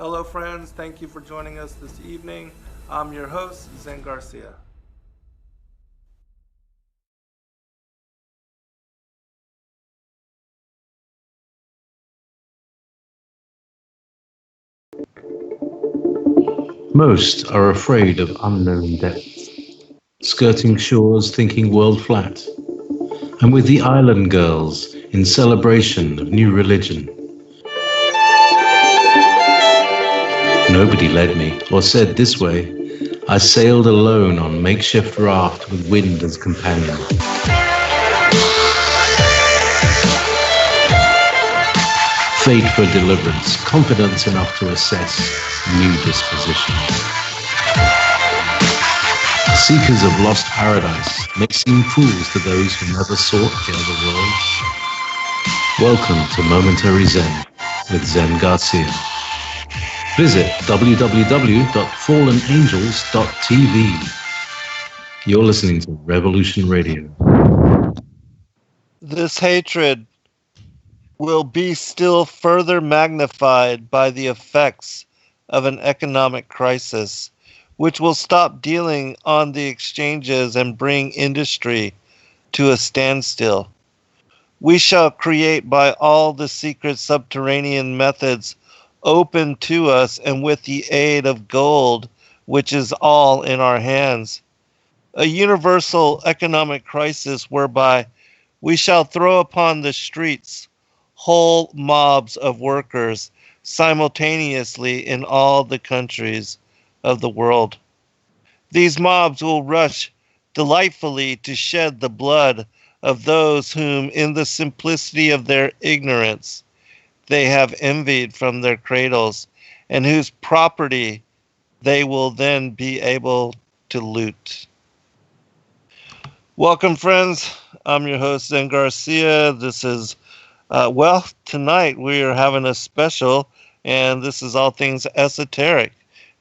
Hello, friends. Thank you for joining us this evening. I'm your host, Zen Garcia. Most are afraid of unknown depths, skirting shores thinking world flat, and with the island girls in celebration of new religion. Nobody led me or said this way. I sailed alone on makeshift raft with wind as companion. Fate for deliverance, confidence enough to assess new disposition. Seekers of lost paradise may seem fools to those who never sought the other world. Welcome to Momentary Zen with Zen Garcia. Visit www.fallenangels.tv. You're listening to Revolution Radio. This hatred will be still further magnified by the effects of an economic crisis, which will stop dealing on the exchanges and bring industry to a standstill. We shall create by all the secret subterranean methods open to us and with the aid of gold, which is all in our hands, a universal economic crisis whereby we shall throw upon the streets whole mobs of workers simultaneously in all the countries of the world. These mobs will rush delightfully to shed the blood of those whom, in the simplicity of their ignorance, they have envied from their cradles, and whose property they will then be able to loot. Welcome, friends. I'm your host, Zen Garcia. This is, tonight we are having a special, and this is all things esoteric.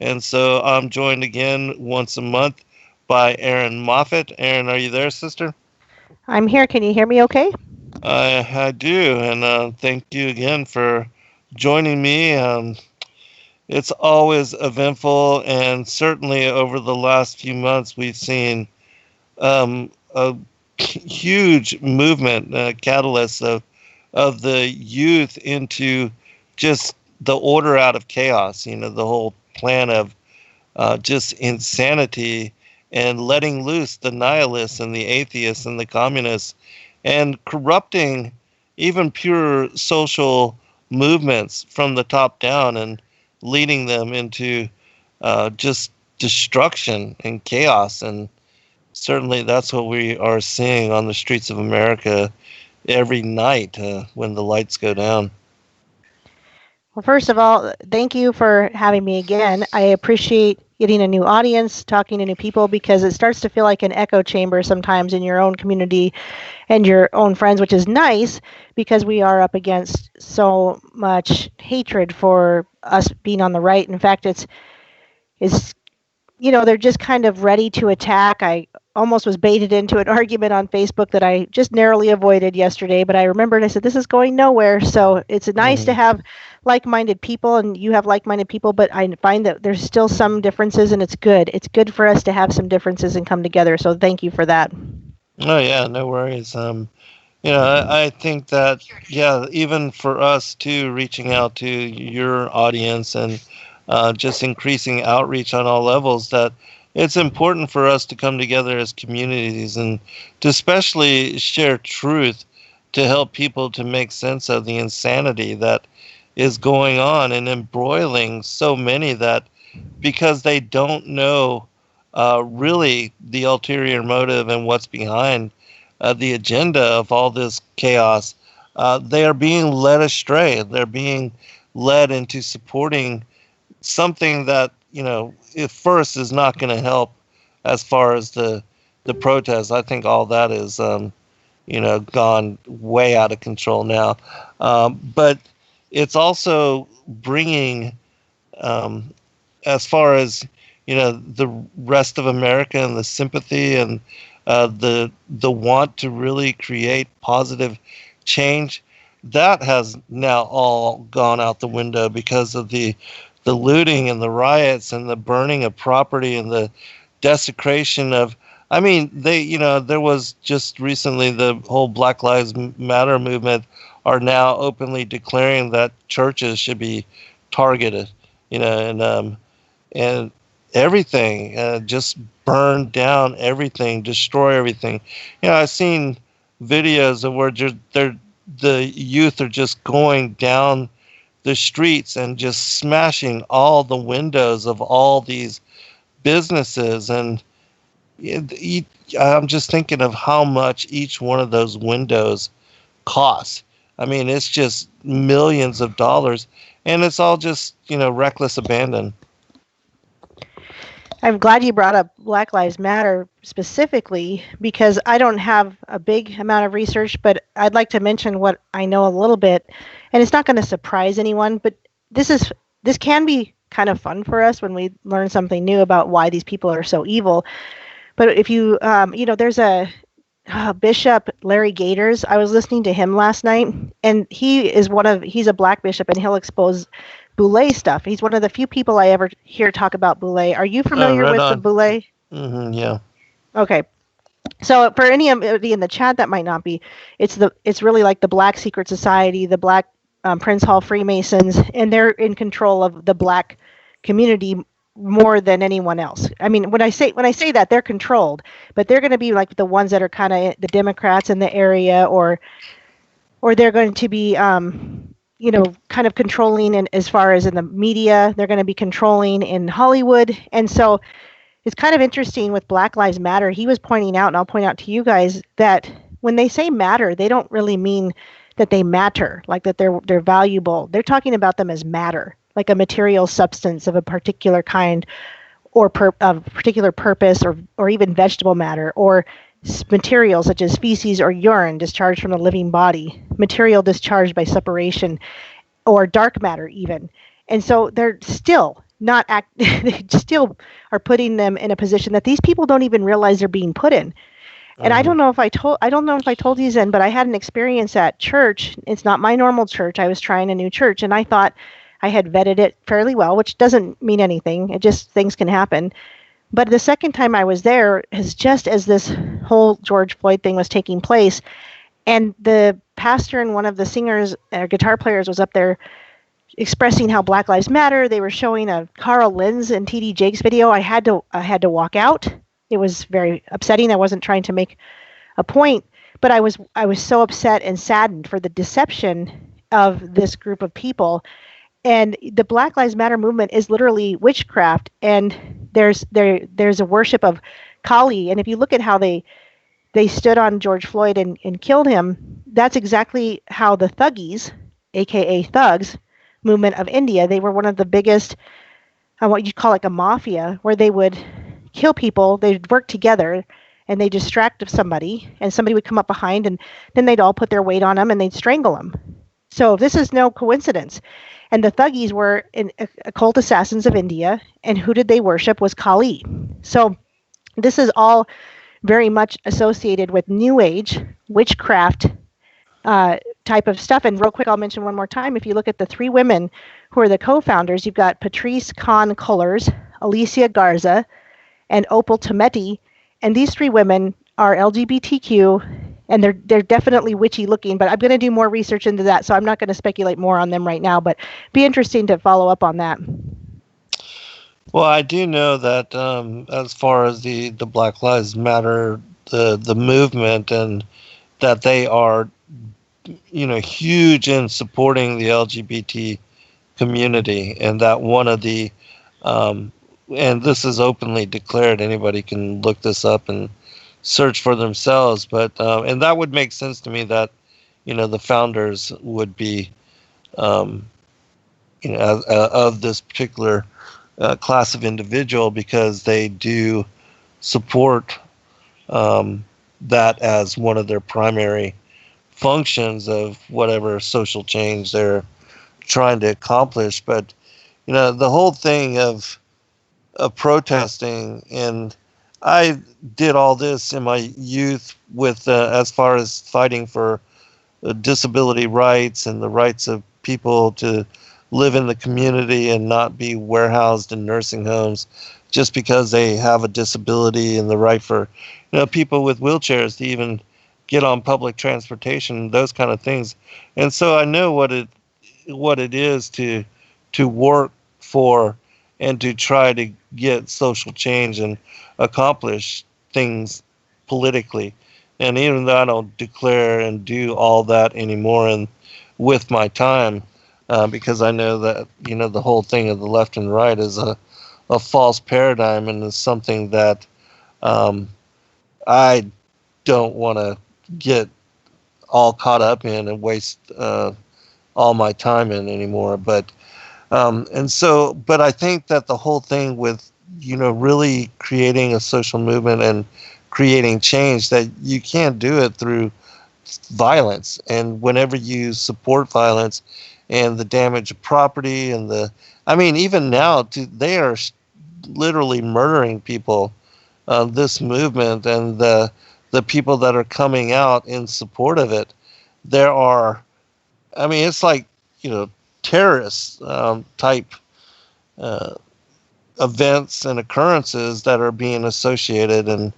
And so I'm joined again once a month by Erin Moffett. Erin, are you there, sister? I'm here. Can you hear me okay? I do, and thank you again for joining me. It's always eventful, and certainly over the last few months, we've seen a huge movement, catalyst of the youth into just the order out of chaos. You know, the whole plan of just insanity and letting loose the nihilists and the atheists and the communists and corrupting even pure social movements from the top down and leading them into just destruction and chaos. And certainly that's what we are seeing on the streets of America every night when the lights go down. Well, first of all, thank you for having me again. I appreciate getting a new audience, talking to new people, because it starts to feel like an echo chamber sometimes in your own community and your own friends, which is nice because we are up against so much hatred for us being on the right. In fact, it's they're just kind of ready to attack. I almost was baited into an argument on Facebook that I just narrowly avoided yesterday, but I remembered, I said, this is going nowhere. So it's nice to have like-minded people, and you have like-minded people, but I find that there's still some differences, and it's good. It's good for us to have some differences and come together. So thank you for that. Oh yeah, no worries. I think that, yeah, even for us too, reaching out to your audience and just increasing outreach on all levels, that it's important for us to come together as communities and to especially share truth to help people to make sense of the insanity that is going on and embroiling so many, that because they don't know really the ulterior motive and what's behind the agenda of all this chaos, they are being led astray. They're being led into supporting something that, at first is not going to help as far as the protests. I think all that is, gone way out of control now. But it's also bringing, as far as, the rest of America and the sympathy and the want to really create positive change, that has now all gone out the window because of the the looting and the riots and the burning of property and the desecration of, I mean, there was just recently the whole Black Lives Matter movement are now openly declaring that churches should be targeted, and everything, just burn down everything, destroy everything. I've seen videos of where the youth are just going down the streets and just smashing all the windows of all these businesses. And I'm just thinking of how much each one of those windows costs. I mean, it's just millions of dollars, and it's all just, reckless abandon. I'm glad you brought up Black Lives Matter specifically, because I don't have a big amount of research, but I'd like to mention what I know a little bit. And it's not going to surprise anyone, but this can be kind of fun for us when we learn something new about why these people are so evil. But if you, there's a Bishop Larry Gators. I was listening to him last night, and he's a black bishop, and he'll expose Boule stuff. He's one of the few people I ever hear talk about Boule. Are you familiar with the Boule? Mm-hmm, yeah. Okay. So for anybody in the chat that might not be, it's really like the Black Secret Society, the Black Prince Hall Freemasons, and they're in control of the Black community more than anyone else. I mean, when I say that, they're controlled, but they're going to be like the ones that are kind of the Democrats in the area, or they're going to be kind of controlling in as far as in the media. They're going to be controlling in Hollywood. And so it's kind of interesting with Black Lives Matter. He was pointing out, and I'll point out to you guys, that when they say matter, they don't really mean that they matter, like that they're valuable. They're talking about them as matter, like a material substance of a particular kind, or of particular purpose, or even vegetable matter, or materials such as feces or urine discharged from a living body, material discharged by separation, or dark matter even. And so they're still not they still are putting them in a position that these people don't even realize they're being put in. And I don't know if I told you, Zen, but I had an experience at church. It's not my normal church. I was trying a new church, and I thought I had vetted it fairly well, which doesn't mean anything. It just, things can happen. But the second time I was there, just as this whole George Floyd thing was taking place, and the pastor and one of the singers or guitar players was up there expressing how Black Lives Matter. They were showing a Carl Lenz and T.D. Jakes video. I had to walk out. It was very upsetting. I wasn't trying to make a point, but I was so upset and saddened for the deception of this group of people. And the Black Lives Matter movement is literally witchcraft, and there's a worship of Kali. And if you look at how they stood on George Floyd and killed him, that's exactly how the Thuggies, aka thugs, movement of India, they were one of the biggest, what you call like a mafia, where they would kill people. They'd work together, and they distract somebody, and somebody would come up behind, and then they'd all put their weight on them, and they'd strangle them. So this is no coincidence. And the Thuggies were occult assassins of India, and who did they worship was Kali. So this is all very much associated with New Age, witchcraft type of stuff. And real quick, I'll mention one more time. If you look at the three women who are the co-founders, you've got Patrice Khan Cullors, Alicia Garza, and Opal Tometi. And these three women are LGBTQ, and they're definitely witchy looking, but I'm going to do more research into that, so I'm not going to speculate more on them right now, but be interesting to follow up on that. Well, I do know that as far as the Black Lives Matter, the movement, and that they are, huge in supporting the LGBT community, and that one of the, and this is openly declared, anybody can look this up and search for themselves, but and that would make sense to me that the founders would be of this particular class of individual, because they do support that as one of their primary functions of whatever social change they're trying to accomplish. But the whole thing of protesting, and I did all this in my youth with as far as fighting for disability rights and the rights of people to live in the community and not be warehoused in nursing homes just because they have a disability, and the right for people with wheelchairs to even get on public transportation, those kind of things. And so I know what it is to work for and to try to get social change and accomplish things politically. And even though I don't declare and do all that anymore, and with my time, because I know that the whole thing of the left and right is a false paradigm, and is something that I don't want to get all caught up in and waste all my time in anymore. But but I think that the whole thing with really creating a social movement and creating change, that you can't do it through violence. And whenever you support violence and the damage of property and even now, they are literally murdering people. This movement and the people that are coming out in support of it, there are, it's like, terrorist type uh, events and occurrences that are being associated, and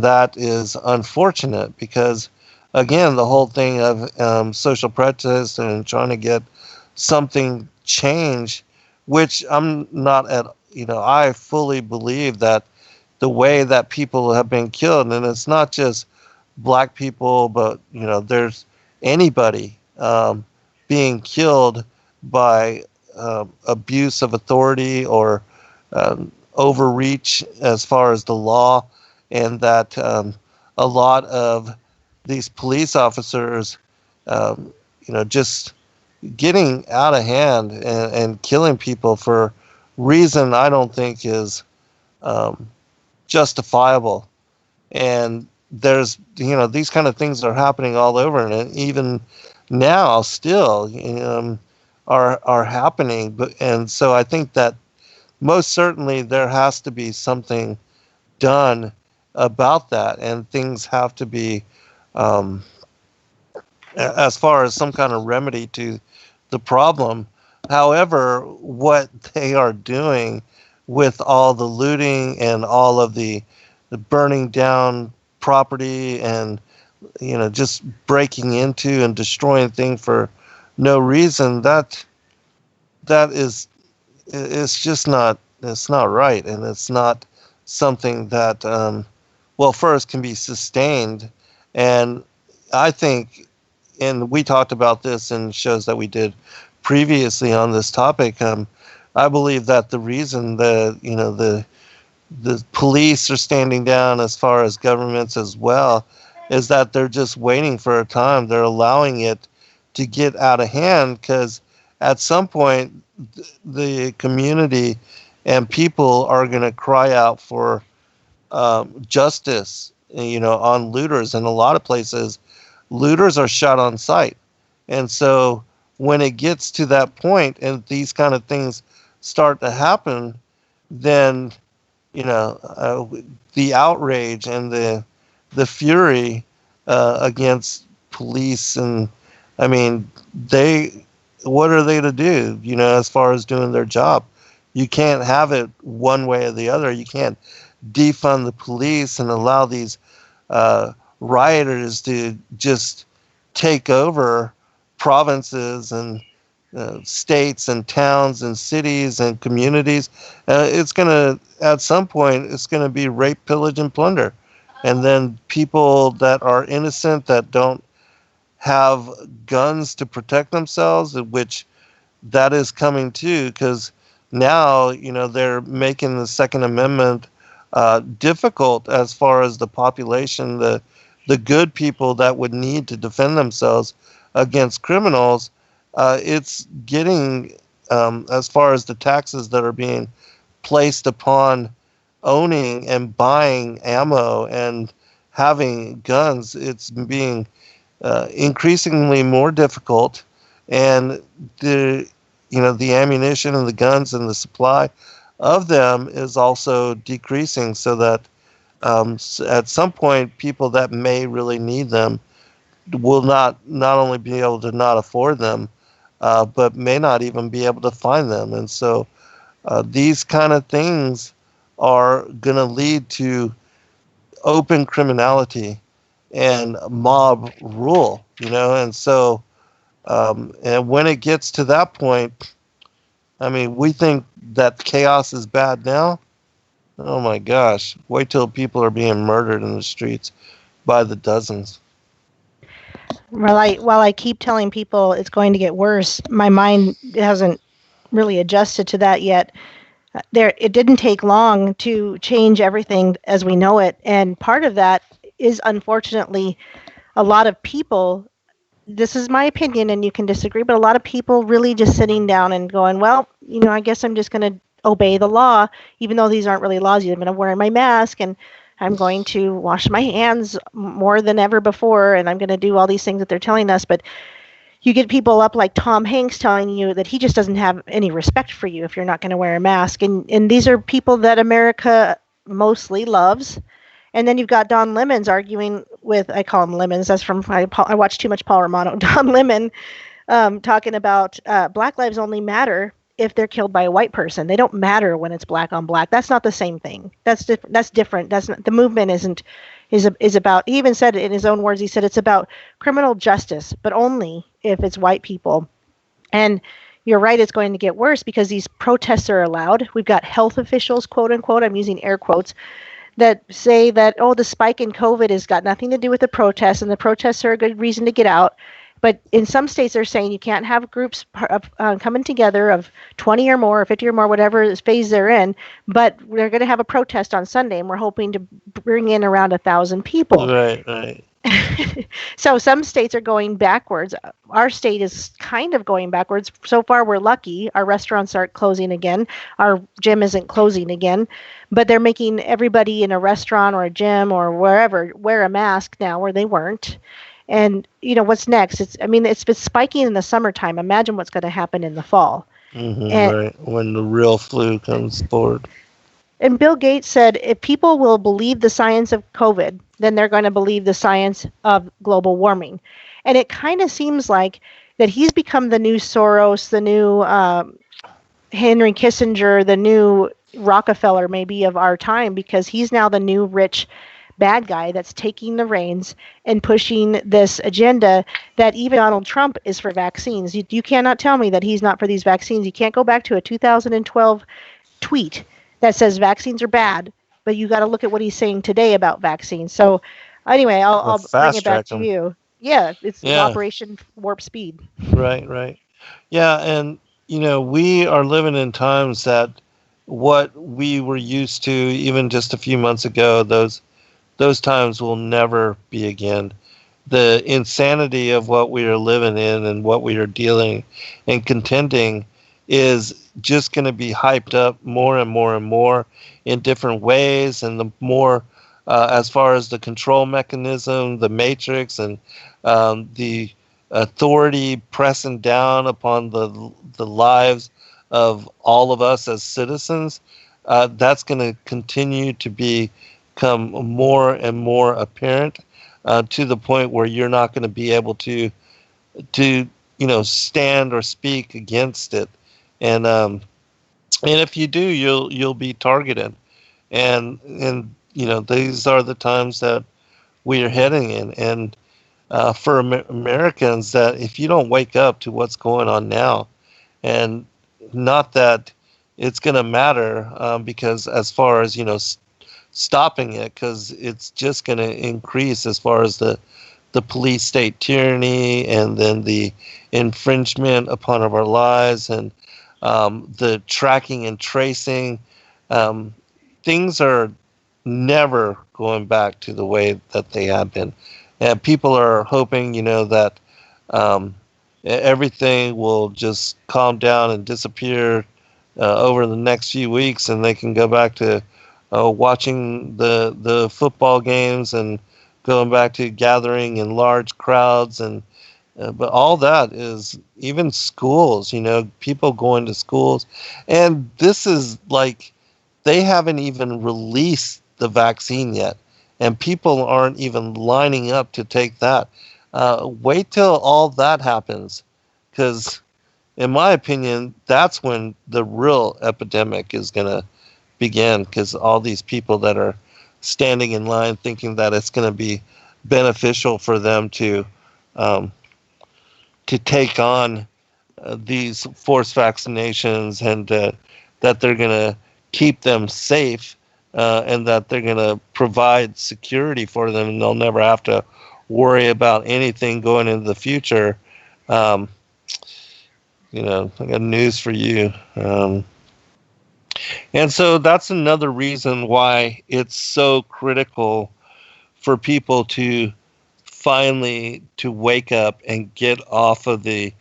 that is unfortunate, because again, the whole thing of social protest and trying to get something changed, which I'm not at, I fully believe that the way that people have been killed, and it's not just black people, but there's anybody being killed by abuse of authority or overreach as far as the law, and that a lot of these police officers, just getting out of hand and killing people for reason I don't think is justifiable. And there's these kind of things are happening all over, and even now still are happening. And so I think that most certainly there has to be something done about that, and things have to be as far as some kind of remedy to the problem. However, what they are doing with all the looting and all of the burning down property, and just breaking into and destroying things for no reason, that is, it's just not, it's not right, and it's not something that well, first, can be sustained. And I think, and we talked about this in shows that we did previously on this topic, I believe that the reason the police are standing down, as far as governments as well, is that they're just waiting for a time. They're allowing it to get out of hand, because at some point the community and people are going to cry out for justice, on looters. In a lot of places, looters are shot on sight. And so when it gets to that point and these kind of things start to happen, then the outrage and the fury against police, and they, what are they to do, as far as doing their job? You can't have it one way or the other. You can't defund the police and allow these rioters to just take over provinces and states and towns and cities and communities. It's going to, at some point, it's going to be rape, pillage, and plunder. And then people that are innocent, that don't have guns to protect themselves, which that is coming too, because now, they're making the Second Amendment difficult as far as the population, the good people that would need to defend themselves against criminals. It's getting, as far as the taxes that are being placed upon owning and buying ammo and having guns, it's being increasingly more difficult, and the ammunition and the guns and the supply of them is also decreasing, so that at some point, people that may really need them will not only be able to not afford them, but may not even be able to find them. And so these kind of things are going to lead to open criminality and mob rule, and so and when it gets to that point, I mean, we think that chaos is bad now. Oh my gosh, wait till people are being murdered in the streets by the dozens. Well, while I keep telling people it's going to get worse, my mind hasn't really adjusted to that yet. It didn't take long to change everything as we know it, and part of that is unfortunately a lot of people. This is my opinion, and you can disagree, but a lot of people really just sitting down and going, well, I guess I'm just going to obey the law, even though these aren't really laws. I'm going to wear my mask, and I'm going to wash my hands more than ever before, and I'm going to do all these things that they're telling us. But you get people up like Tom Hanks telling you that he just doesn't have any respect for you if you're not going to wear a mask. And these are people that America mostly loves. And then you've got Don Lemons arguing with, I call him Lemons, that's from, I watch too much Paul Romano, Don Lemon talking about Black lives only matter if they're killed by a white person. They don't matter when it's black on black. That's not the same thing. That's different. That's not, the movement is about, he even said it in his own words, he said it's about criminal justice, but only if it's white people. And you're right, it's going to get worse because these protests are allowed. We've got health officials, quote unquote, I'm using air quotes, that say that, oh, the spike in COVID has got nothing to do with the protests, and the protests are a good reason to get out. But in some states, they're saying you can't have groups of coming together of 20 or more, or 50 or more, whatever phase they're in. But we're going to have a protest on Sunday, and we're hoping to bring in around 1,000 people. Right. So some states are going backwards. Our state is kind of going backwards. So far, we're lucky. Our restaurants aren't closing again. Our gym isn't closing again. But they're making everybody in a restaurant or a gym or wherever wear a mask now where they weren't. And, what's next? It's been spiking in the summertime. Imagine what's going to happen in the fall. Right, when the real flu comes forward. And Bill Gates said, if people will believe the science of COVID, then they're going to believe the science of global warming. And it kind of seems like that he's become the new Soros, the new Henry Kissinger, the new Rockefeller maybe of our time, because he's now the new rich bad guy that's taking the reins and pushing this agenda that even Donald Trump is for vaccines. You cannot tell me that he's not for these vaccines. You can't go back to a 2012 tweet that says vaccines are bad, but you got to look at what he's saying today about vaccines. So anyway, I'll bring it back to you. Yeah, it's Operation Warp Speed. Right. Yeah, and we are living in times that what we were used to even just a few months ago, those times will never be again. The insanity of what we are living in and what we are dealing and contending is just going to be hyped up more and more and more in different ways. And the more, as far as the control mechanism, the matrix, and the authority pressing down upon the lives of all of us as citizens, that's going to continue to become more and more apparent to the point where you're not going to be able to stand or speak against it. And if you do, you'll be targeted. And these are the times that we are heading in. And for Americans, that if you don't wake up to what's going on now, and not that it's going to matter, because as far as stopping it, because it's just going to increase as far as the police state tyranny, and then the infringement upon of our lives, and the tracking and tracing. Things are never going back to the way that they have been. And people are hoping, that everything will just calm down and disappear over the next few weeks, and they can go back to watching the football games and going back to gathering in large crowds. And but all that is, even schools, people going to schools. And this is like, they haven't even released the vaccine yet, and people aren't even lining up to take that. Wait till all that happens, because in my opinion, that's when the real epidemic is going to begin, because all these people that are standing in line thinking that it's going to be beneficial for them um, to take on these forced vaccinations, and that they're going to keep them safe, and that they're going to provide security for them, and they'll never have to worry about anything going into the future. Um, I got news for you. And so that's another reason why it's so critical for people to finally to wake up and get off of the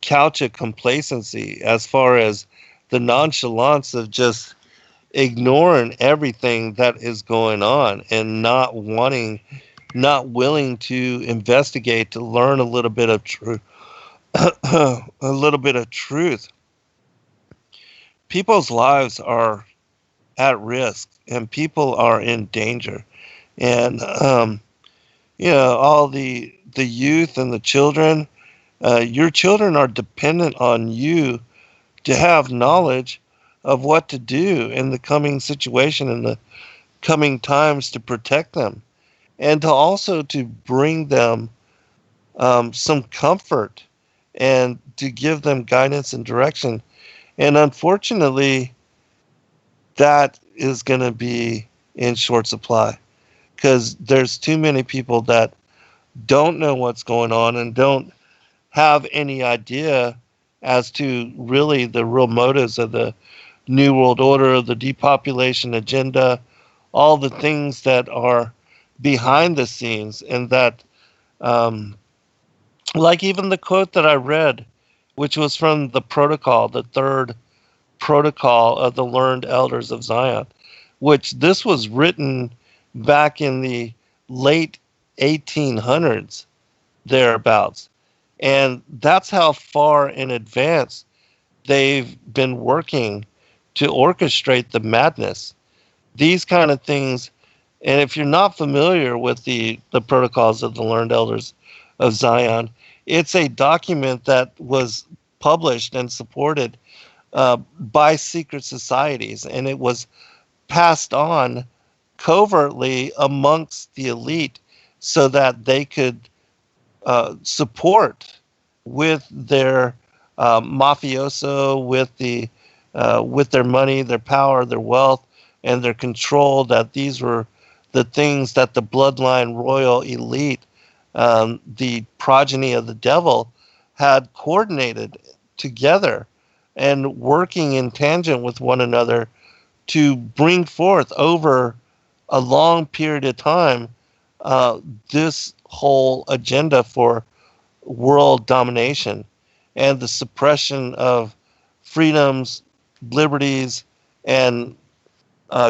couch of complacency, as far as the nonchalance of just ignoring everything that is going on, and not willing to investigate, to learn a little bit of truth. A little bit of truth. People's lives are at risk, and people are in danger, and all the youth and the children. Your children are dependent on you to have knowledge of what to do in the coming situation, in the coming times, to protect them, and to also to bring them some comfort, and to give them guidance and direction. And unfortunately, that is going to be in short supply, because there's too many people that don't know what's going on and don't have any idea as to really the real motives of the New World Order, the depopulation agenda, all the things that are behind the scenes. And that, like even the quote that I read, which was from the protocol, the third protocol of the learned elders of Zion, which this was written back in the late 1800s, thereabouts. And that's how far in advance they've been working to orchestrate the madness. These kind of things, and if you're not familiar with the protocols of the learned elders of Zion, it's a document that was published and supported by secret societies, and it was passed on covertly amongst the elite so that they could support with their mafioso, with their money, their power, their wealth, and their control. That these were the things that the bloodline royal elite, the progeny of the devil, had coordinated together and working in tangent with one another to bring forth over a long period of time this whole agenda for world domination and the suppression of freedoms, liberties, and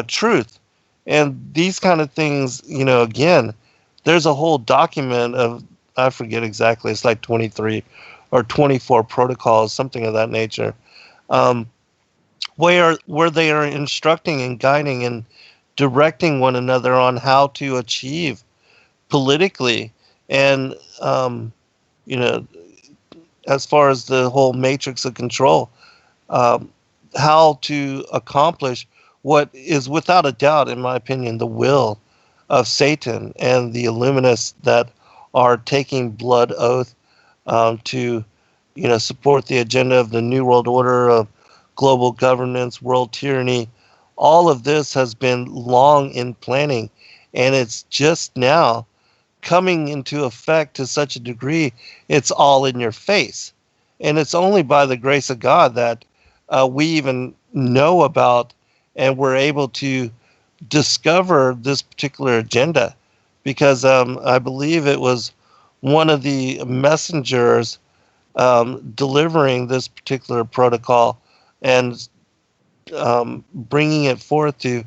truth. And these kind of things, again, there's a whole document of, I forget exactly, it's like 23 or 24 protocols, something of that nature, where they are instructing and guiding and directing one another on how to achieve politically, and as far as the whole matrix of control, how to accomplish what is without a doubt, in my opinion, the will of Satan and the Illuminists that are taking blood oath to support the agenda of the New World Order, of global governance, world tyranny. All of this has been long in planning, and it's just now coming into effect to such a degree, it's all in your face. And it's only by the grace of God that we even know about and we're able to discover this particular agenda, because I believe it was one of the messengers delivering this particular protocol and bringing it forth to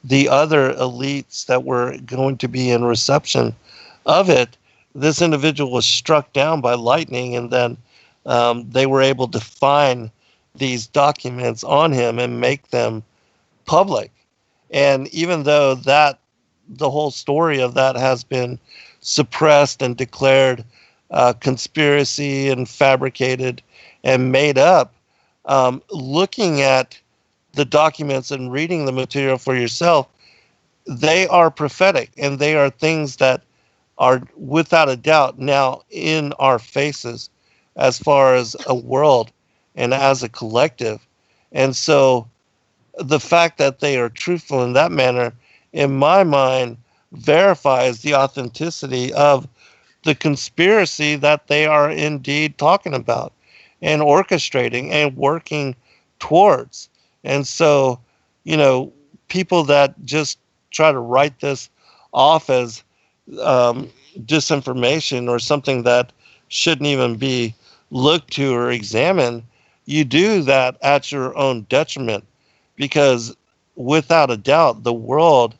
the other elites that were going to be in reception of it. This individual was struck down by lightning, and then they were able to find these documents on him and make them public. And even though that the whole story of that has been suppressed and declared conspiracy and fabricated and made up. Looking at the documents and reading the material for yourself, they are prophetic, and they are things that are without a doubt now in our faces as far as a world and as a collective. And so the fact that they are truthful in that manner, in my mind, verifies the authenticity of the conspiracy that they are indeed talking about and orchestrating and working towards. And so, people that just try to write this off as disinformation or something that shouldn't even be looked to or examined, you do that at your own detriment, because without a doubt, the world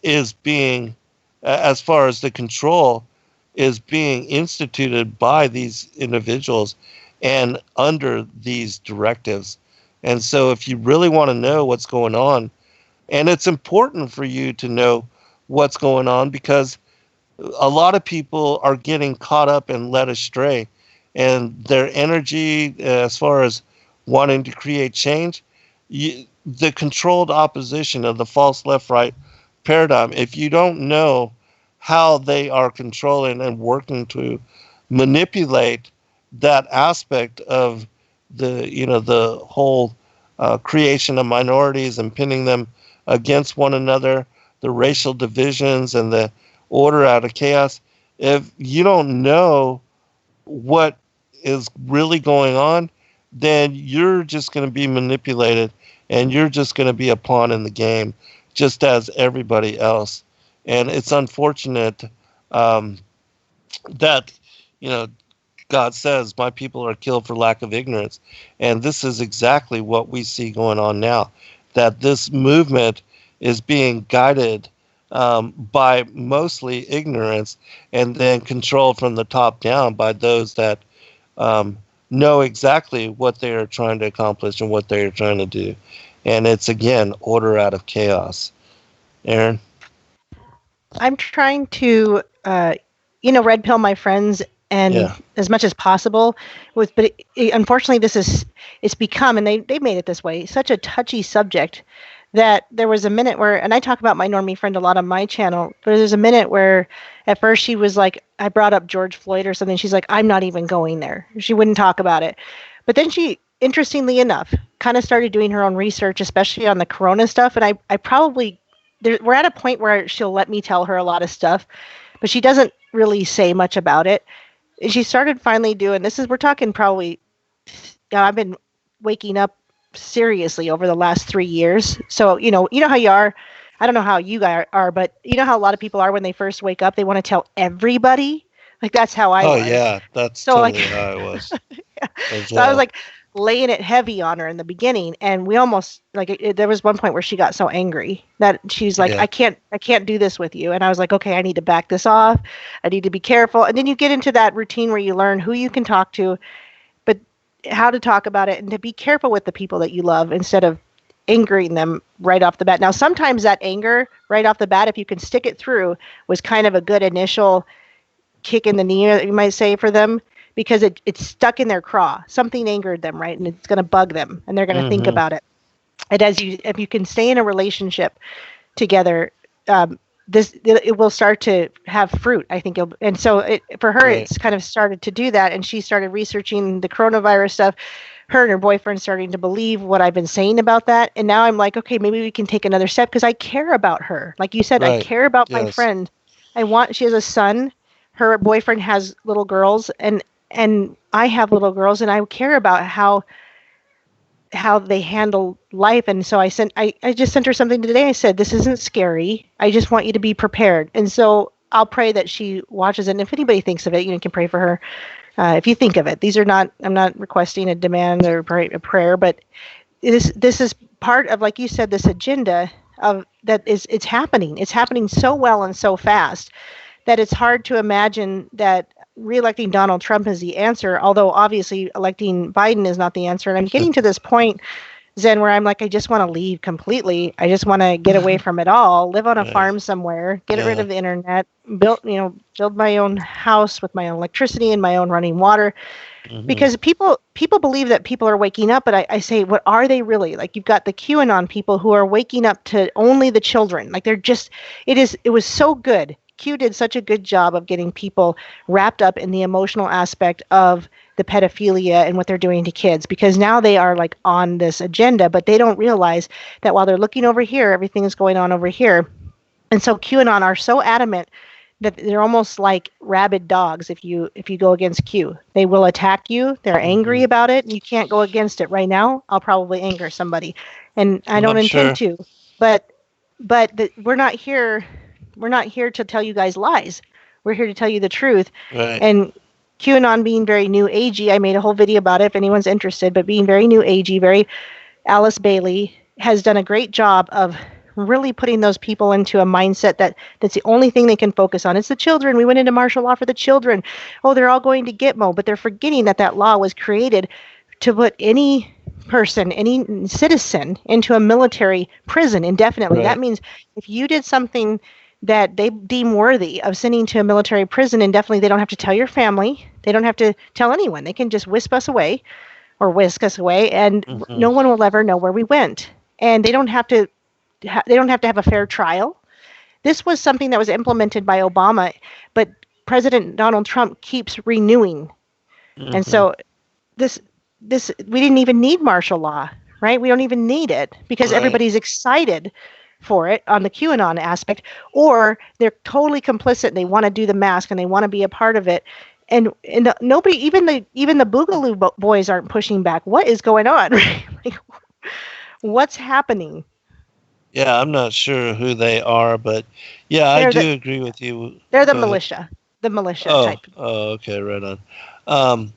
is being, as far as the control, is being instituted by these individuals and under these directives. And so if you really want to know what's going on, and it's important for you to know what's going on, because a lot of people are getting caught up and led astray, and their energy, as far as wanting to create change, the controlled opposition of the false left-right paradigm, if you don't know how they are controlling and working to manipulate that aspect of the whole creation of minorities and pinning them against one another, the racial divisions and the order out of chaos, if you don't know what is really going on, then you're just going to be manipulated, and you're just going to be a pawn in the game, just as everybody else. And it's unfortunate that, God says, my people are killed for lack of ignorance. And this is exactly what we see going on now, that this movement is being guided by mostly ignorance, and then controlled from the top down by those that know exactly what they are trying to accomplish and what they are trying to do. And it's, again, order out of chaos. Erin? I'm trying to, red pill my friends, and as much as possible. But unfortunately, it's become, and they made it this way, such a touchy subject that there was a minute where, and I talk about my normie friend a lot on my channel, but there's a minute where at first she was like, I brought up George Floyd or something. She's like, I'm not even going there. She wouldn't talk about it. But then she, interestingly enough, kind of started doing her own research, especially on the corona stuff. And I probably, we're at a point where she'll let me tell her a lot of stuff, but she doesn't really say much about it. And she started finally doing, we're talking probably, I've been waking up seriously over the last 3 years. So, you know how you are. I don't know how you guys are, but you know how a lot of people are when they first wake up, they want to tell everybody. Like, that's how I was. Oh, yeah, that's so, totally how I was. Yeah. So I was like laying it heavy on her in the beginning, and we almost there was one point where she got so angry that she's like, I can't do this with you. And I was like, okay, I need to back this off. I need to be careful. And then you get into that routine where you learn who you can talk to, but how to talk about it, and to be careful with the people that you love instead of angering them right off the bat. Now, sometimes that anger right off the bat, if you can stick it through, was kind of a good initial kick in the knee, you might say, for them, because it's stuck in their craw. Something angered them, right? And it's going to bug them, and they're going to think about it. And if you can stay in a relationship together, it will start to have fruit, I think. And so for her, It's kind of started to do that, and she started researching the coronavirus stuff. Her and her boyfriend starting to believe what I've been saying about that. And now I'm like, okay, maybe we can take another step, because I care about her. Like you said, I care about my friend. She has a son. Her boyfriend has little girls, and I have little girls, and I care about how they handle life. And so I just sent her something today. I said, this isn't scary. I just want you to be prepared. And so I'll pray that she watches it. And if anybody thinks of it, you can pray for her. If you think of it, I'm not requesting a demand or a prayer, but this is part of, like you said, this agenda of that it's happening. It's happening so well and so fast that it's hard to imagine that re-electing Donald Trump is the answer, although obviously electing Biden is not the answer. And I'm getting to this point, Zen where I'm like, I just want to leave completely. I just want to get away from it all, live on a Right. farm somewhere, get rid Yeah. of the internet, build my own house with my own electricity and my own running water. Mhm. Because people believe that people are waking up, but I say, what are they really? Like, you've got the QAnon people who are waking up to only the children. Like, they're just, it was so good. Q did such a good job of getting people wrapped up in the emotional aspect of the pedophilia and what they're doing to kids, because now they are like on this agenda, but they don't realize that while they're looking over here, everything is going on over here. And so QAnon are so adamant that they're almost like rabid dogs. If you go against Q, they will attack you. They're angry about it, and you can't go against it. Right now, I'll probably anger somebody, and I don't I'm intend sure. to. We're not here. We're not here to tell you guys lies. We're here to tell you the truth. Right. And QAnon being very new agey, I made a whole video about it if anyone's interested. But being very new agey, very Alice Bailey has done a great job of really putting those people into a mindset that's the only thing they can focus on. It's the children. We went into martial law for the children. Oh, they're all going to Gitmo, but they're forgetting that law was created to put any person, any citizen, into a military prison indefinitely. Right. That means if you did something that they deem worthy of sending to a military prison indefinitely, they don't have to tell your family. They don't have to tell anyone. They can just whisk us away, and no one will ever know where we went. And they don't have to have a fair trial. This was something that was implemented by Obama, but President Donald Trump keeps renewing. And so this we didn't even need martial law, right? We don't even need it because Right. everybody's excited for it on the QAnon aspect, or they're totally complicit and they want to do the mask and they want to be a part of it. And nobody, even the Boogaloo boys aren't pushing back. What is going on? Like, what's happening? Yeah, I'm not sure who they are, but yeah, I do agree with you. They're the Go ahead. militia Oh, type. okay, right on.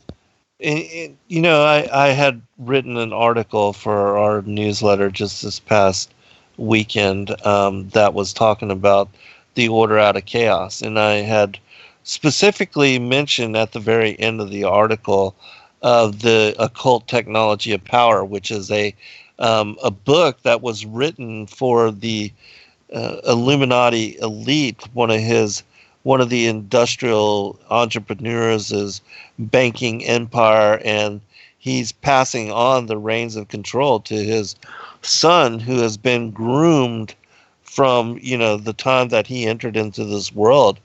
I had written an article for our newsletter just this past weekend that was talking about the order out of chaos, and I had specifically mentioned at the very end of the article of the occult technology of power, which is a book that was written for the Illuminati elite. One of the industrial entrepreneurs is banking empire, and he's passing on the reins of control to his son, who has been groomed from the time that he entered into this world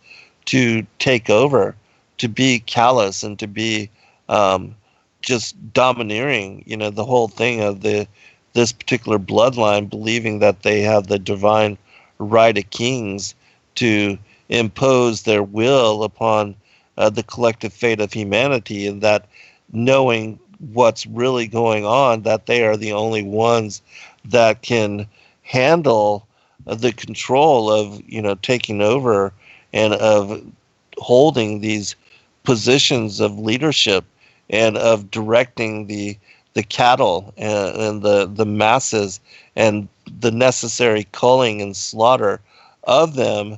to take over, to be callous and to be just domineering. The whole thing of this particular bloodline, believing that they have the divine right of kings to impose their will upon the collective fate of humanity, and that knowing what's really going on, that they are the only ones that can handle the control of taking over and of holding these positions of leadership and of directing the cattle and the masses and the necessary culling and slaughter of them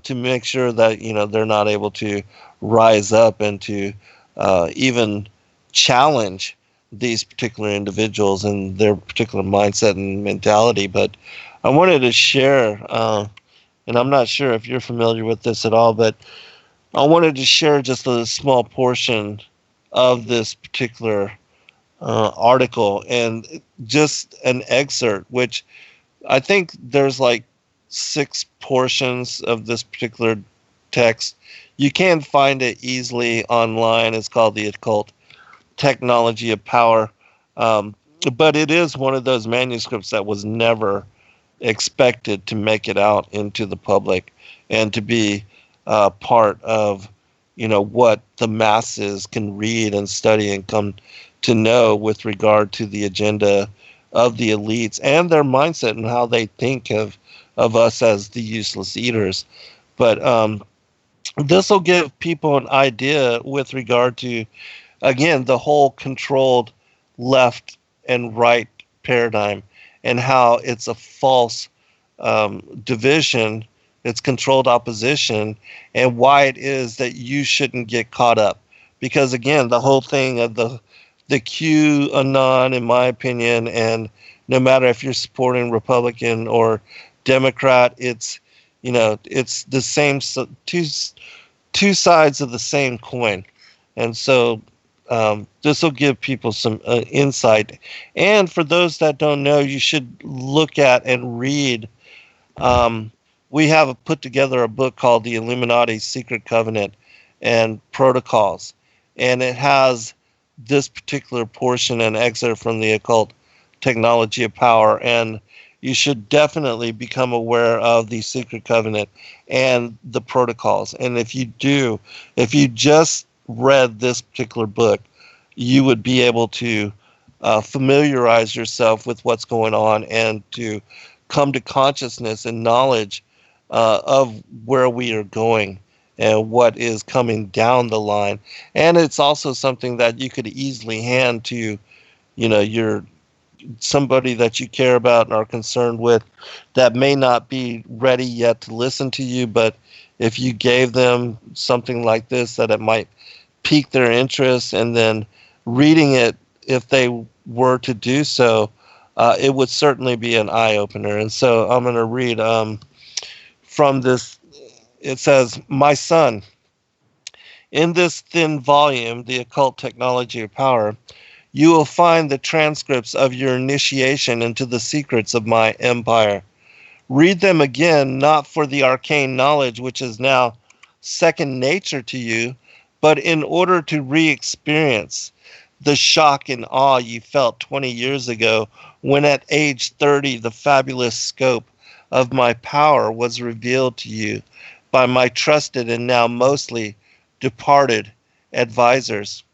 to make sure that they're not able to rise up and to even challenge these particular individuals and their particular mindset and mentality. But I wanted to share, and I'm not sure if you're familiar with this at all, but I wanted to share just a small portion of this particular article, and just an excerpt, which I think there's like 6 portions of this particular text. You can find it easily online. It's called The Occult Technology of Power. But it is one of those manuscripts that was never expected to make it out into the public and to be part of what the masses can read and study and come to know with regard to the agenda of the elites and their mindset and how they think of us as the useless eaters. But this will give people an idea with regard to, again, the whole controlled left and right paradigm and how it's a false division, it's controlled opposition, and why it is that you shouldn't get caught up. Because again, the whole thing of the QAnon, in my opinion, and no matter if you're supporting Republican or Democrat. It's, it's the same, two sides of the same coin. And so this will give people some insight. And for those that don't know, you should look at and read. We have put together a book called The Illuminati Secret Covenant and Protocols. And it has this particular portion and excerpt from the occult technology of power. And you should definitely become aware of the secret covenant and the protocols. And if you just read this particular book, you would be able to familiarize yourself with what's going on and to come to consciousness and knowledge of where we are going and what is coming down the line. And it's also something that you could easily hand to, your somebody that you care about and are concerned with that may not be ready yet to listen to you, but if you gave them something like this, that it might pique their interest, and then reading it, if they were to do so, it would certainly be an eye-opener. And so I'm going to read from this. It says, "My son, in this thin volume, The Occult Technology of Power, you will find the transcripts of your initiation into the secrets of my empire. Read them again, not for the arcane knowledge which is now second nature to you, but in order to re-experience the shock and awe you felt 20 years ago when at age 30 the fabulous scope of my power was revealed to you by my trusted and now mostly departed advisors.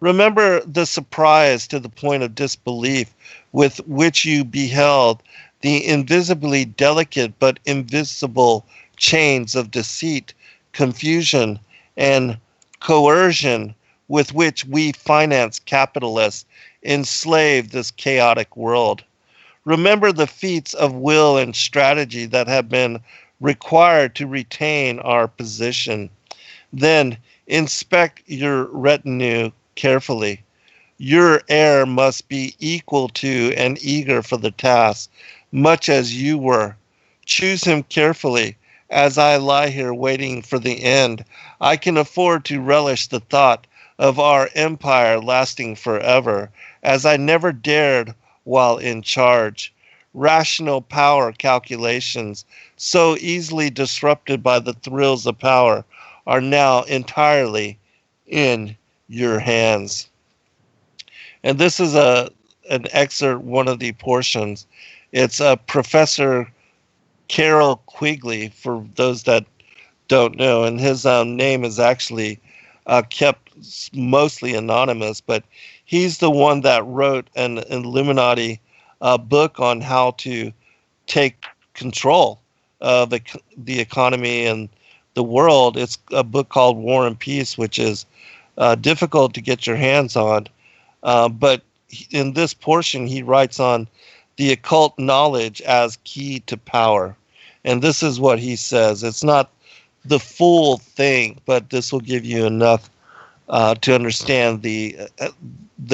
Remember the surprise to the point of disbelief with which you beheld the invisibly delicate but invisible chains of deceit, confusion, and coercion with which we finance capitalists enslave this chaotic world. Remember the feats of will and strategy that have been required to retain our position. Then inspect your retinue carefully. Your heir must be equal to and eager for the task, much as you were. Choose him carefully. As I lie here waiting for the end, I can afford to relish the thought of our empire lasting forever, as I never dared while in charge. Rational power calculations, so easily disrupted by the thrills of power, are now entirely in your hands." And this is an excerpt, one of the portions. It's Professor Carol Quigley, for those that don't know, and his name is actually kept mostly anonymous, but he's the one that wrote an Illuminati book on how to take control of the economy and the world. It's a book called War and Peace, which is difficult to get your hands on. But in this portion, he writes on the occult knowledge as key to power. And this is what he says. It's not the full thing, but this will give you enough to understand the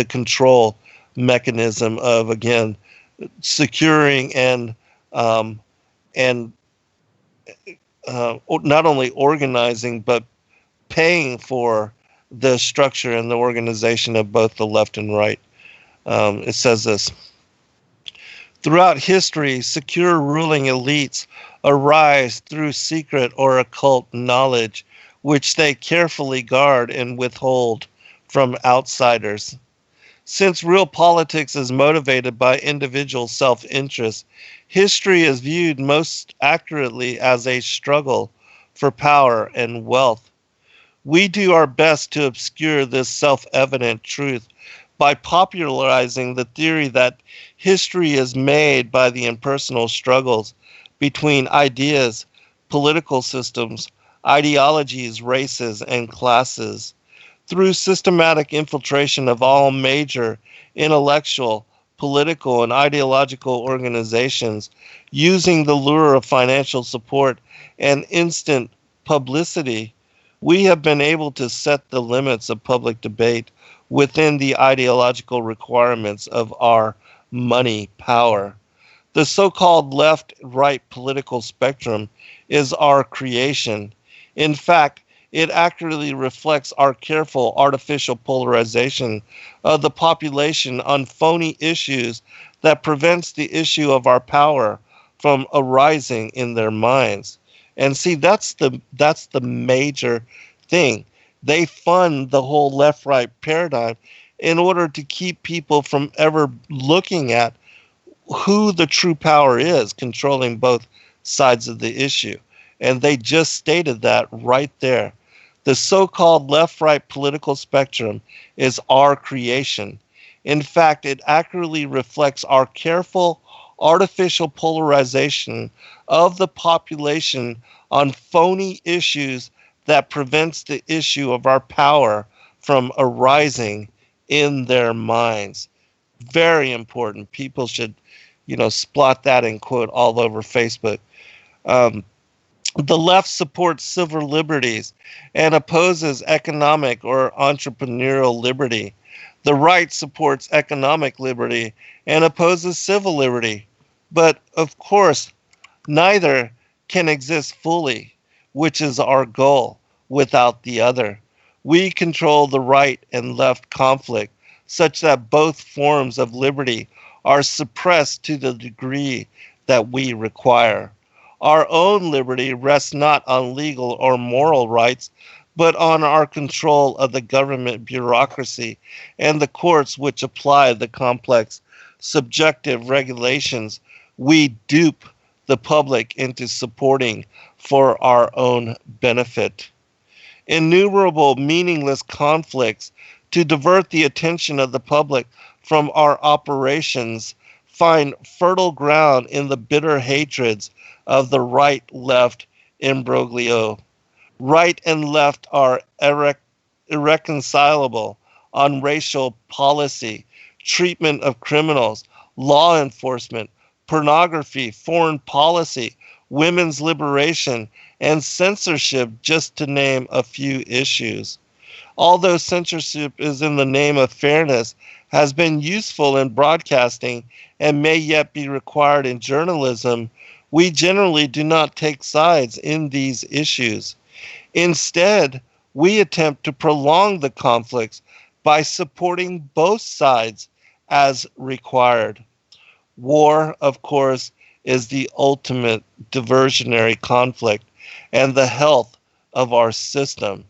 control mechanism of, again, securing and not only organizing, but paying for the structure and the organization of both the left and right. It says this: "Throughout history, secure ruling elites arise through secret or occult knowledge, which they carefully guard and withhold from outsiders. Since real politics is motivated by individual self-interest, history is viewed most accurately as a struggle for power and wealth. We do our best to obscure this self-evident truth by popularizing the theory that history is made by the impersonal struggles between ideas, political systems, ideologies, races, and classes. Through systematic infiltration of all major intellectual, political, and ideological organizations, using the lure of financial support and instant publicity, we have been able to set the limits of public debate within the ideological requirements of our money power. The so-called left-right political spectrum is our creation. In fact, it accurately reflects our careful artificial polarization of the population on phony issues that prevents the issue of our power from arising in their minds. And see, that's the major thing. They fund the whole left-right paradigm in order to keep people from ever looking at who the true power is controlling both sides of the issue. And they just stated that right there. The so-called left-right political spectrum is our creation. In fact, it accurately reflects our careful artificial polarization of the population on phony issues that prevents the issue of our power from arising in their minds. Very important. People should, splot that and quote all over Facebook. Um, the left supports civil liberties and opposes economic or entrepreneurial liberty. The right supports economic liberty and opposes civil liberty. But of course, neither can exist fully, which is our goal, without the other. We control the right and left conflict such that both forms of liberty are suppressed to the degree that we require. Our own liberty rests not on legal or moral rights, but on our control of the government bureaucracy and the courts which apply the complex subjective regulations we dupe the public into supporting for our own benefit. Innumerable meaningless conflicts to divert the attention of the public from our operations find fertile ground in the bitter hatreds of the right-left imbroglio. Right and left are irreconcilable on racial policy, treatment of criminals, law enforcement, pornography, foreign policy, women's liberation, and censorship, just to name a few issues. Although censorship is in the name of fairness, has been useful in broadcasting and may yet be required in journalism, we generally do not take sides in these issues. Instead, we attempt to prolong the conflicts by supporting both sides as required. War, of course, is the ultimate diversionary conflict and the health of our system.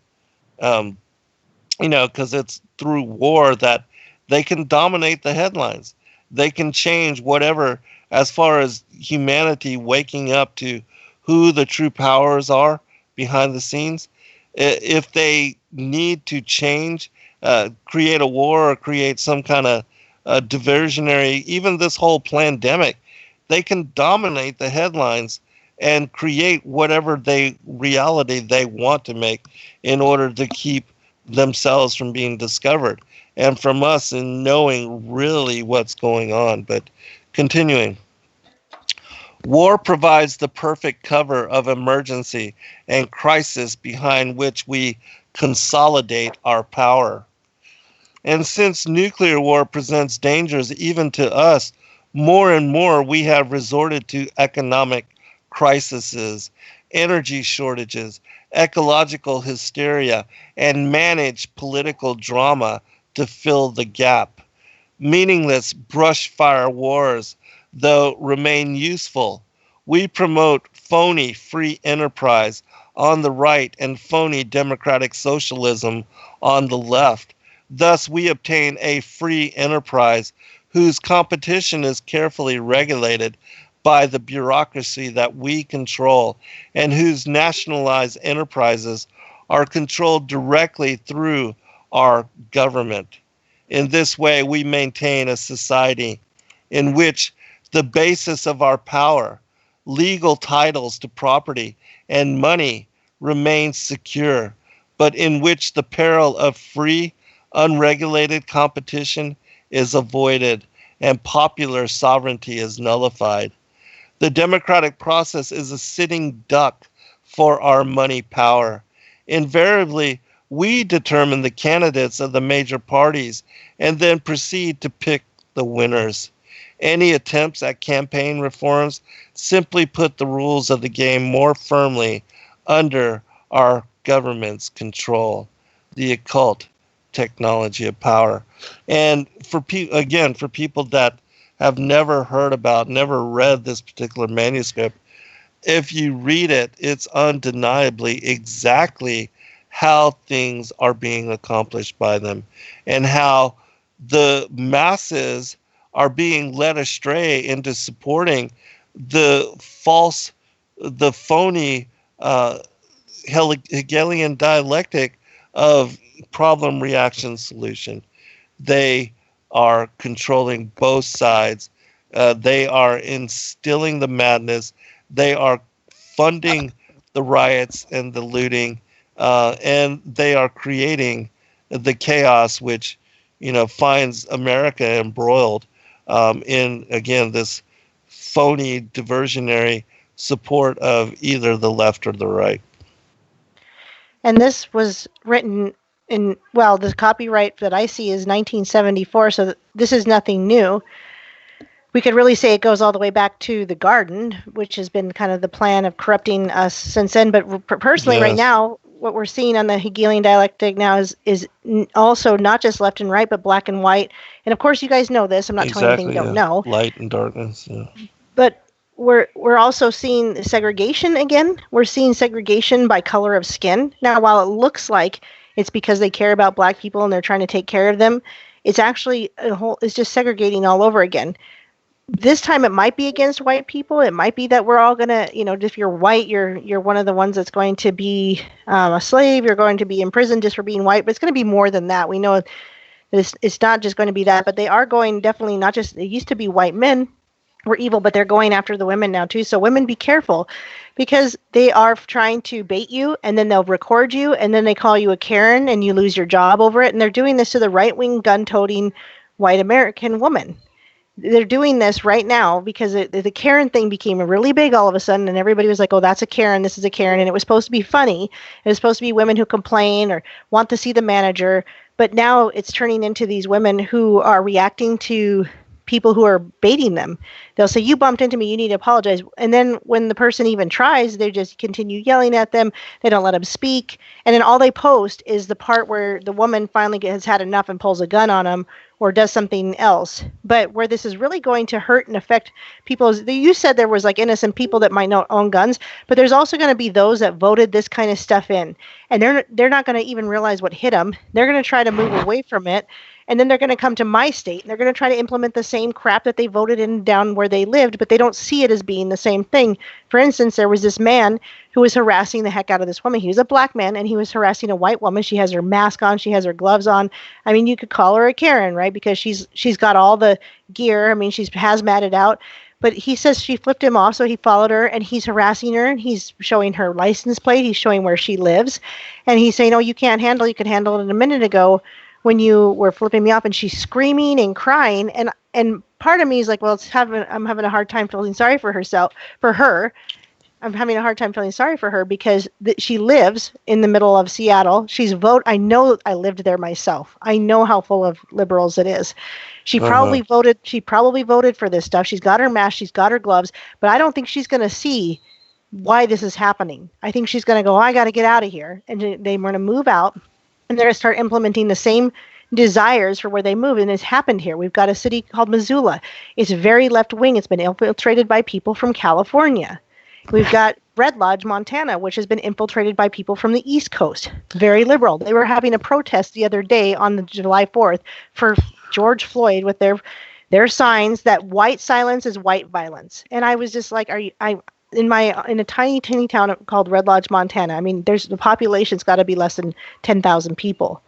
Because it's through war that they can dominate the headlines. They can change whatever, as far as humanity waking up to who the true powers are behind the scenes. If they need to change, create a war or create some kind of diversionary, even this whole pandemic, they can dominate the headlines and create whatever reality they want to make in order to keep themselves from being discovered and from us in knowing really what's going on. But continuing. War provides the perfect cover of emergency and crisis behind which we consolidate our power. And since nuclear war presents dangers even to us, more and more we have resorted to economic crises, energy shortages, ecological hysteria, and managed political drama to fill the gap. Meaningless brush fire wars, though, remain useful. We promote phony free enterprise on the right and phony democratic socialism on the left. Thus, we obtain a free enterprise whose competition is carefully regulated by the bureaucracy that we control and whose nationalized enterprises are controlled directly through our government. In this way, we maintain a society in which the basis of our power, legal titles to property and money, remains secure, but in which the peril of free, unregulated competition is avoided and popular sovereignty is nullified. The democratic process is a sitting duck for our money power. Invariably, we determine the candidates of the major parties and then proceed to pick the winners. any attempts at campaign reforms simply put the rules of the game more firmly under our government's control, the occult technology of power. And for for people that have never heard about, never read this particular manuscript, if you read it, it's undeniably exactly how things are being accomplished by them, and how the masses are being led astray into supporting the false, the phony Hegelian dialectic of problem, reaction, solution. They are controlling both sides. They are instilling the madness. They are funding the riots and the looting, and they are creating the chaos, which finds America embroiled in, again, this phony diversionary support of either the left or the right. And this was written in, well, the copyright that I see is 1974, so this is nothing new. We could really say it goes all the way back to the Garden, which has been kind of the plan of corrupting us since then. But personally, right now, what we're seeing on the Hegelian dialectic now is also not just left and right, but black and white. And of course, you guys know this. I'm not telling you anything you don't know. Light and darkness. Yeah. But we're also seeing segregation again. We're seeing segregation by color of skin. Now, while it looks like it's because they care about black people and they're trying to take care of them, it's actually it's just segregating all over again. This time it might be against white people. It might be that we're all going to, if you're white, you're one of the ones that's going to be a slave. You're going to be imprisoned just for being white. But it's going to be more than that. We know that it's not just going to be that. But they are going definitely not just, it used to be white men were evil, but they're going after the women now too. So women, be careful, because they are trying to bait you, and then they'll record you, and then they call you a Karen and you lose your job over it. And they're doing this to the right-wing gun-toting white American woman. They're doing this right now because the Karen thing became really big all of a sudden, and everybody was like, oh, that's a Karen, this is a Karen, and it was supposed to be funny. It was supposed to be women who complain or want to see the manager, but now it's turning into these women who are reacting to people who are baiting them. They'll say, you bumped into me, you need to apologize. And then when the person even tries, they just continue yelling at them. They don't let them speak. And then all they post is the part where the woman finally has had enough and pulls a gun on them or does something else. But where this is really going to hurt and affect people is, you said there was like innocent people that might not own guns, but there's also going to be those that voted this kind of stuff in. And they're not going to even realize what hit them. They're going to try to move away from it. And then they're going to come to my state, and they're going to try to implement the same crap that they voted in down where they lived, but they don't see it as being the same thing. For instance, there was this man who was harassing the heck out of this woman. He was a black man, and he was harassing a white woman. She has her mask on. She has her gloves on. I mean, you could call her a Karen, right? Because she's got all the gear. I mean, she's hazmated out. But he says she flipped him off, so he followed her, and he's harassing her, and he's showing her license plate. He's showing where she lives. And he's saying, oh, you can't handle it. You could handle it a minute ago when you were flipping me off. And she's screaming and crying. And part of me is like, well, I'm having a hard time feeling sorry for her. I'm having a hard time feeling sorry for her because she lives in the middle of Seattle. I know I lived there myself. I know how full of liberals it is. She probably voted. She probably voted for this stuff. She's got her mask. She's got her gloves. But I don't think she's going to see why this is happening. I think she's going to go, I got to get out of here. And they're going to move out. And they're going to start implementing the same desires for where they move. And it's happened here. We've got a city called Missoula. It's very left-wing. It's been infiltrated by people from California. We've got Red Lodge, Montana, which has been infiltrated by people from the East Coast. Very liberal. They were having a protest the other day on the July 4th for George Floyd with their signs that white silence is white violence. And I was just like, in a tiny town called Red Lodge, Montana. I mean, the population's got to be less than 10,000 people.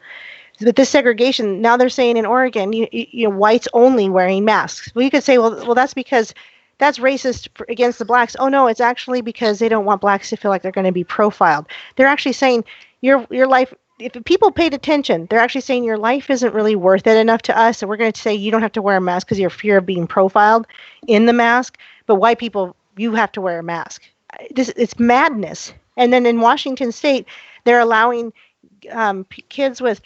But this segregation, now they're saying in Oregon, you know, whites only wearing masks. Well, you could say, well, that's because that's racist against the blacks. Oh no, it's actually because they don't want blacks to feel like they're going to be profiled. They're actually saying your life. If people paid attention, they're actually saying your life isn't really worth it enough to us. So we're going to say you don't have to wear a mask because your fear of being profiled in the mask. But white people, you have to wear a mask. It's madness. And then in Washington State, they're allowing kids with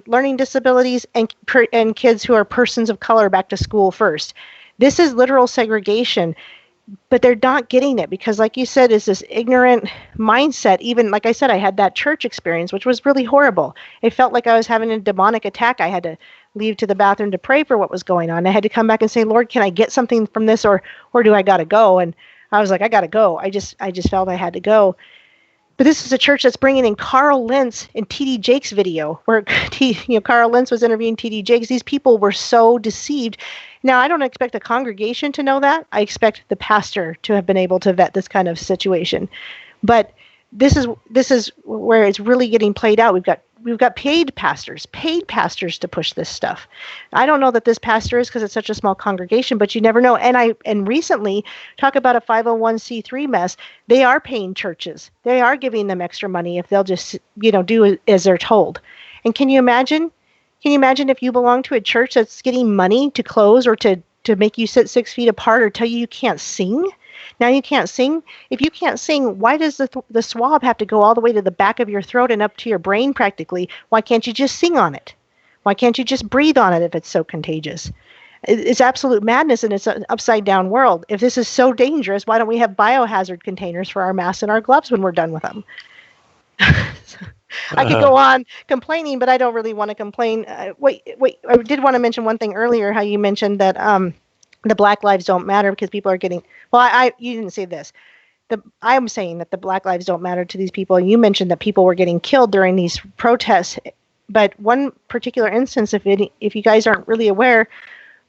learning disabilities and kids who are persons of color back to school first. This is literal segregation, but they're not getting it because, like you said, is this ignorant mindset. Even like I said, I had that church experience, which was really horrible. It felt like I was having a demonic attack. I had to leave to the bathroom to pray for what was going on. I had to come back and say, Lord, can I get something from this, or do I got to go? And I was like, I got to go. I just felt I had to go. But this is a church that's bringing in Carl Lentz in T.D. Jakes' video, where Carl Lentz was interviewing T.D. Jakes. These people were so deceived. Now, I don't expect a congregation to know that. I expect the pastor to have been able to vet this kind of situation. But this is where it's really getting played out. We've got paid pastors to push this stuff. I don't know that this pastor is because it's such a small congregation, but you never know. And recently, talk about a 501c3 mess. They are paying churches. They are giving them extra money if they'll just do as they're told. And can you imagine? Can you imagine if you belong to a church that's getting money to close or to make you sit 6 feet apart or tell you can't sing? Now you can't sing. If you can't sing, why does the swab have to go all the way to the back of your throat and up to your brain practically? Why can't you just sing on it? Why can't you just breathe on it if it's so contagious? It's absolute madness, and it's an upside down world. If this is so dangerous, why don't we have biohazard containers for our masks and our gloves when we're done with them? I could go on complaining, but I don't really want to complain. Wait. I did want to mention one thing earlier, how you mentioned that the Black lives don't matter because people are getting, well, you didn't say this. I'm saying that the Black lives don't matter to these people. You mentioned that people were getting killed during these protests. But one particular instance, if you guys aren't really aware,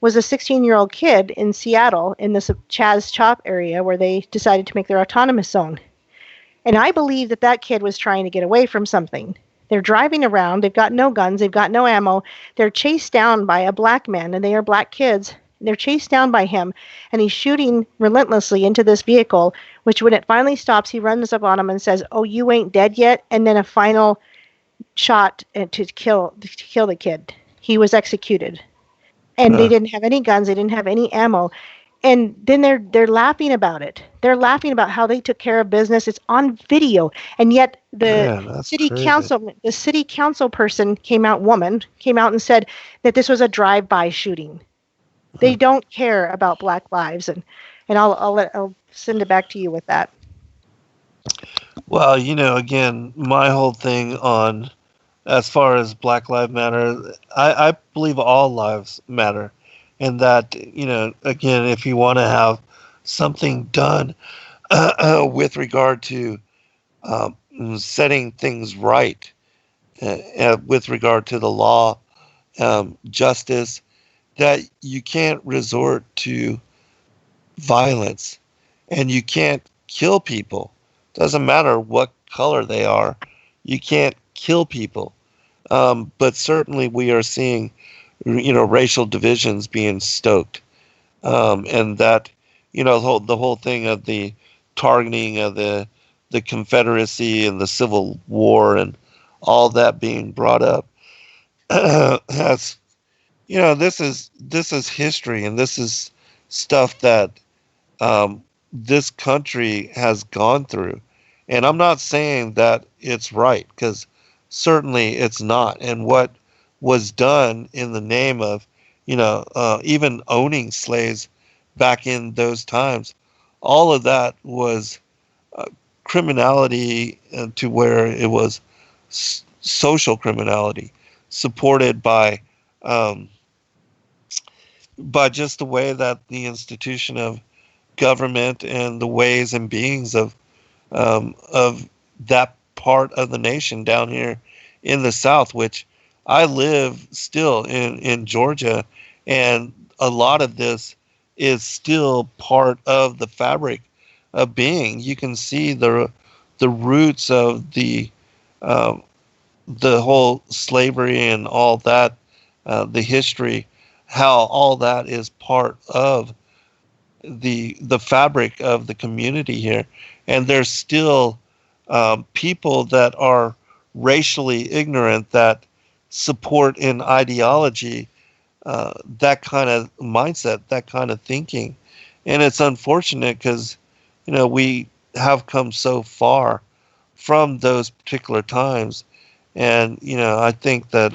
was a 16-year-old kid in Seattle in this Chaz Chop area where they decided to make their autonomous zone. And I believe that kid was trying to get away from something. They're driving around. They've got no guns. They've got no ammo. They're chased down by a black man, and they are black kids. They're chased down by him, and he's shooting relentlessly into this vehicle, which when it finally stops, he runs up on him and says, "Oh, you ain't dead yet?" And then a final shot to kill the kid. He was executed. And they didn't have any guns. They didn't have any ammo. And then they're laughing about it. They're laughing about how they took care of business. It's on video. And yet the city council person came out and said that this was a drive-by shooting. They don't care about Black lives, and I'll send it back to you with that. Well, again, my whole thing on as far as Black Lives Matter, I believe all lives matter, and that again, if you want to have something done with regard to setting things right, with regard to the law, justice, that you can't resort to violence and you can't kill people. Doesn't matter what color they are. You can't kill people. But certainly we are seeing, racial divisions being stoked. And that, the whole thing of the targeting of the Confederacy and the Civil War and all that being brought up has, this is history, and this is stuff that this country has gone through. And I'm not saying that it's right, because certainly it's not. And what was done in the name of, even owning slaves back in those times, all of that was criminality to where it was social criminality, supported by just the way that the institution of government and the ways and beings of that part of the nation down here in the South, which I live still in Georgia, and a lot of this is still part of the fabric of being. You can see the roots of the whole slavery and all that, the history, how all that is part of the fabric of the community here. And there's still people that are racially ignorant that support in ideology that kind of mindset, that kind of thinking. And it's unfortunate because, we have come so far from those particular times. And, I think that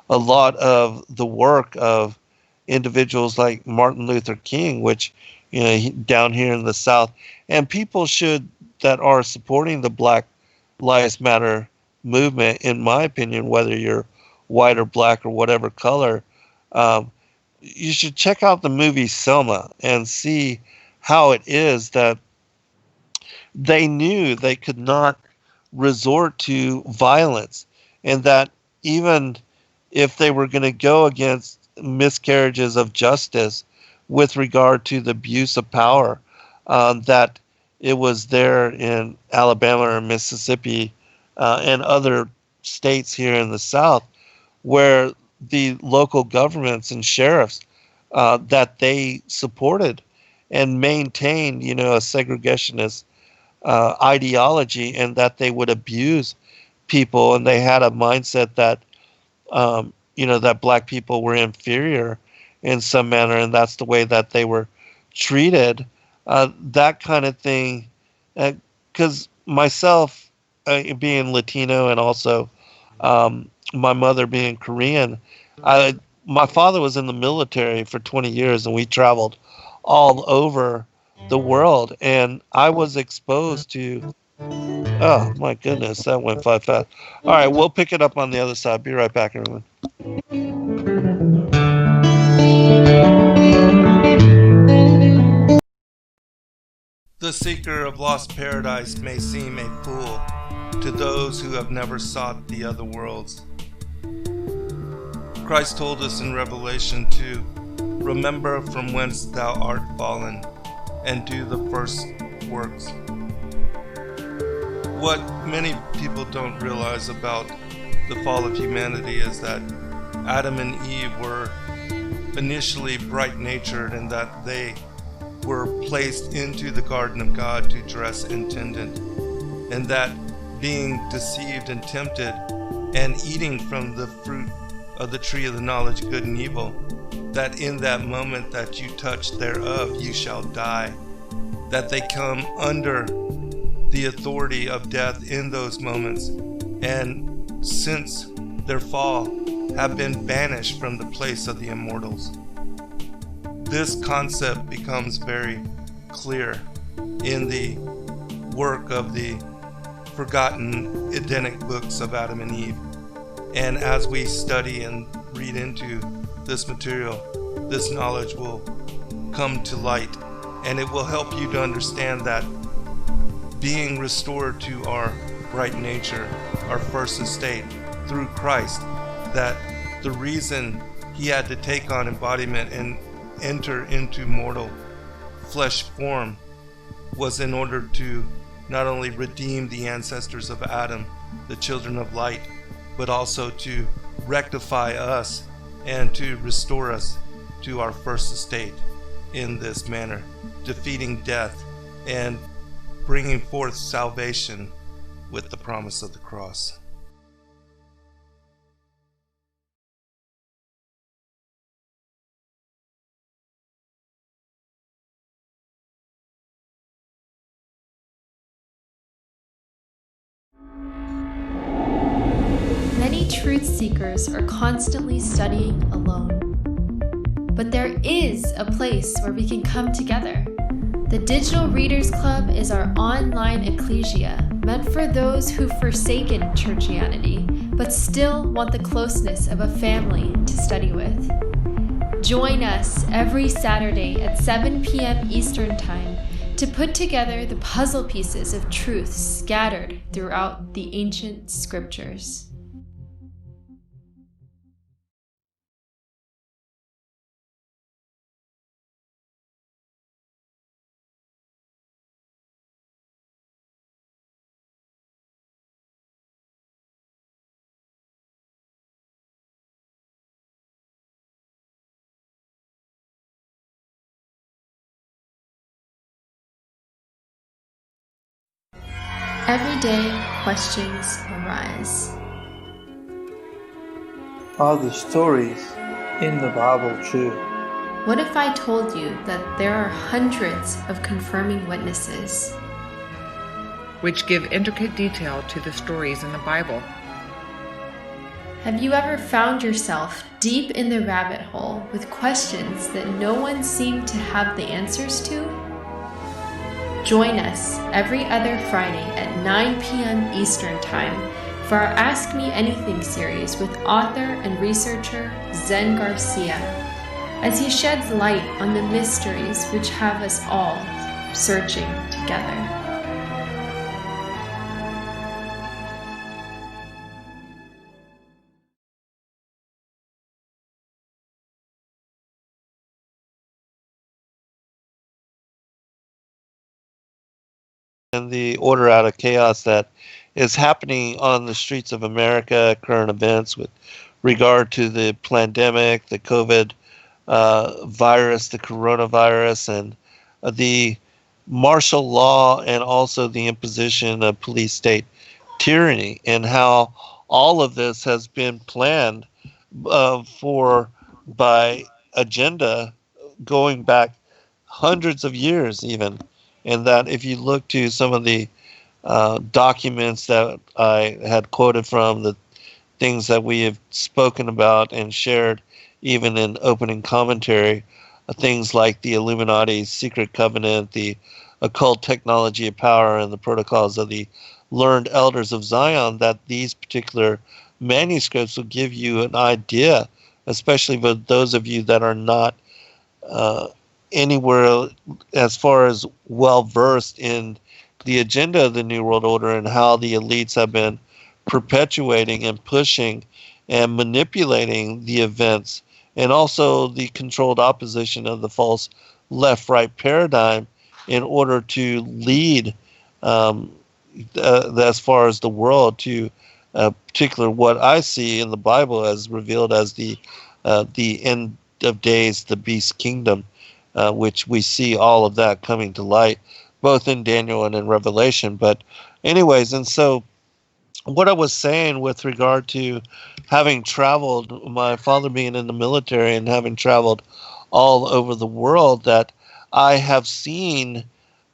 a lot of the work of individuals like Martin Luther King, which, down here in the South, and people that are supporting the Black Lives Matter movement, in my opinion, whether you're white or black or whatever color, you should check out the movie Selma and see how it is that they knew they could not resort to violence, and that even if they were going to go against miscarriages of justice with regard to the abuse of power, that it was there in Alabama or Mississippi and other states here in the South, where the local governments and sheriffs that they supported and maintained, a segregationist ideology, and that they would abuse people, and they had a mindset that that black people were inferior in some manner, and that's the way that they were treated. That kind of thing, because myself being Latino, and also my mother being Korean, my father was in the military for 20 years, and we traveled all over the world, and I was exposed to. Oh my goodness, that went fast. All right, we'll pick it up on the other side. Be right back, everyone. The seeker of lost paradise may seem a fool to those who have never sought the other worlds. Christ told us in Revelation to remember from whence thou art fallen, and do the first works. What many people don't realize about the fall of humanity is that Adam and Eve were initially bright-natured, and that they were placed into the garden of God to dress and tend it, and that being deceived and tempted and eating from the fruit of the tree of the knowledge of good and evil, that in that moment that you touch thereof you shall die, that they come under the authority of death in those moments, and since their fall have been banished from the place of the immortals. This concept becomes very clear in the work of the forgotten Edenic books of Adam and Eve. And as we study and read into this material, this knowledge will come to light, and it will help you to understand that being restored to our bright nature, our first estate through Christ, that the reason he had to take on embodiment and enter into mortal flesh form was in order to not only redeem the ancestors of Adam, the children of light, but also to rectify us and to restore us to our first estate in this manner, defeating death and bringing forth salvation with the promise of the cross. Many truth seekers are constantly studying alone. But there is a place where we can come together. The Digital Readers Club is our online ecclesia meant for those who've forsaken churchianity but still want the closeness of a family to study with. Join us every Saturday at 7 p.m. Eastern Time to put together the puzzle pieces of truth scattered throughout the ancient scriptures. Everyday questions arise. Are the stories in the Bible true? What if I told you that there are hundreds of confirming witnesses? Which give intricate detail to the stories in the Bible. Have you ever found yourself deep in the rabbit hole with questions that no one seemed to have the answers to? Join us every other Friday at 9 p.m. Eastern Time for our Ask Me Anything series with author and researcher Zen Garcia, as he sheds light on the mysteries which have us all searching together. And the order out of chaos that is happening on the streets of America, current events with regard to the pandemic, the COVID virus, the coronavirus, and the martial law, and also the imposition of police state tyranny, and how all of this has been planned for by agenda going back hundreds of years even. And that if you look to some of the documents that I had quoted from, the things that we have spoken about and shared even in opening commentary, things like the Illuminati secret covenant, the occult technology of power, and the protocols of the learned elders of Zion, that these particular manuscripts will give you an idea, especially for those of you that are not anywhere as far as well versed in the agenda of the New World Order and how the elites have been perpetuating and pushing and manipulating the events, and also the controlled opposition of the false left-right paradigm in order to lead as far as the world to particular what I see in the Bible as revealed as the end of days, the beast kingdom, which we see all of that coming to light, both in Daniel and in Revelation. But anyways, and so what I was saying with regard to having traveled, my father being in the military and having traveled all over the world, that I have seen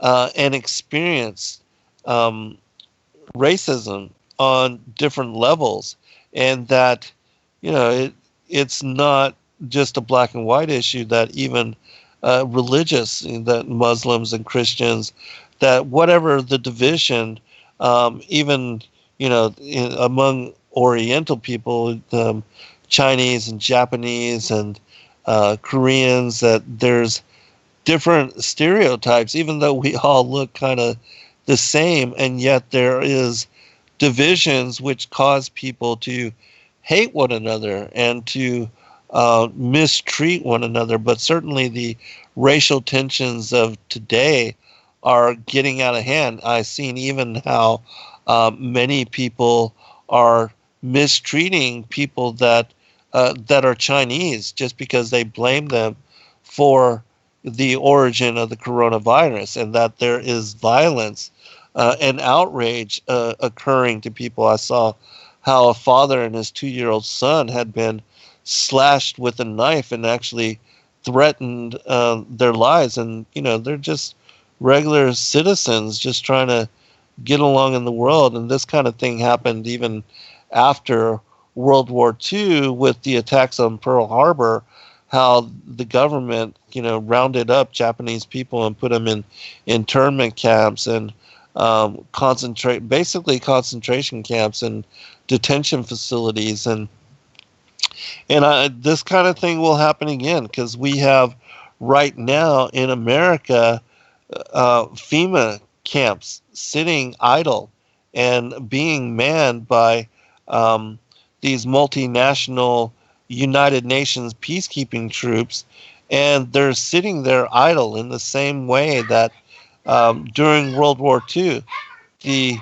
and experienced racism on different levels, and that, you know, it's not just a black and white issue, that even religious, that Muslims and Christians, that whatever the division, even, you know, among Oriental people, Chinese and Japanese and Koreans, that there's different stereotypes, even though we all look kind of the same, and yet there is divisions which cause people to hate one another and to mistreat one another. But certainly the racial tensions of today are getting out of hand. I've seen even how many people are mistreating people that are Chinese just because they blame them for the origin of the coronavirus, and that there is violence and outrage occurring to people. I saw how a father and his 2-year-old son had been slashed with a knife and actually threatened their lives. And, you know, they're just regular citizens just trying to get along in the world. And this kind of thing happened even after World War II with the attacks on Pearl Harbor, how the government, you know, rounded up Japanese people and put them in internment camps and basically concentration camps and detention facilities. And this kind of thing will happen again, because we have right now in America FEMA camps sitting idle and being manned by these multinational United Nations peacekeeping troops, and they're sitting there idle in the same way that during World War II, the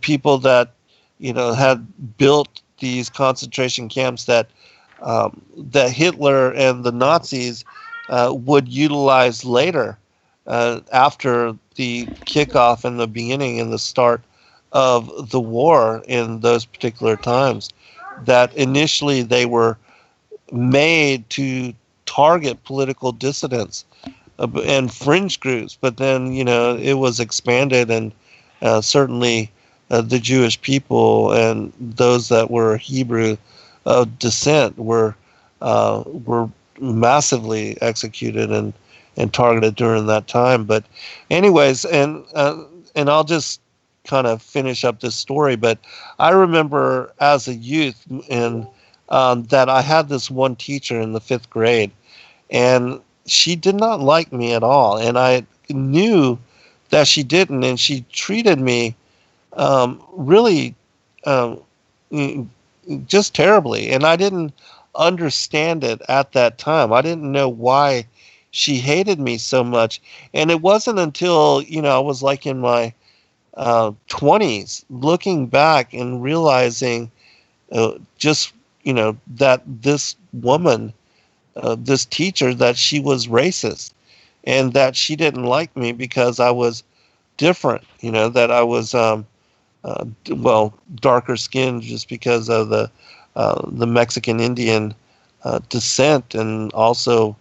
people that, you know, had built these concentration camps that that Hitler and the Nazis would utilize later after the kickoff and the beginning and the start of the war in those particular times, that initially they made to target political dissidents and fringe groups, but then, you know, it was expanded, and certainly the Jewish people and those that were Hebrew descent were massively executed and targeted during that time. But anyways, and I'll just kind of finish up this story. But I remember as a youth and that I had this one teacher in the 5th grade, and she did not like me at all, and I knew that she didn't, and she treated me really um, just terribly, and I didn't understand it at that time. I didn't know why she hated me so much, and it wasn't until I was like in my 20s, looking back and realizing just that this woman, this teacher, that she was racist, and that she didn't like me because I was different. That I was darker skinned just because of the Mexican Indian descent, and also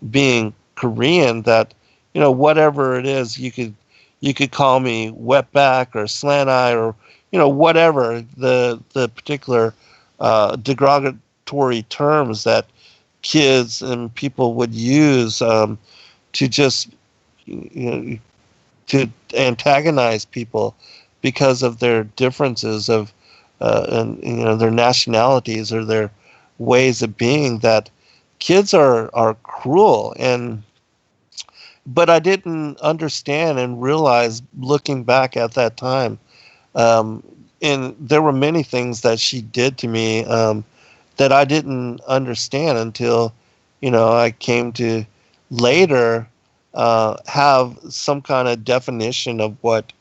being Korean. That whatever it is, you could call me wetback or slant eye or whatever the particular derogatory terms that kids and people would use to just to antagonize people because of their differences of and their nationalities or their ways of being. That kids are cruel, but I didn't understand and realize, looking back at that time, and there were many things that she did to me that I didn't understand until I came to later have some kind of definition of what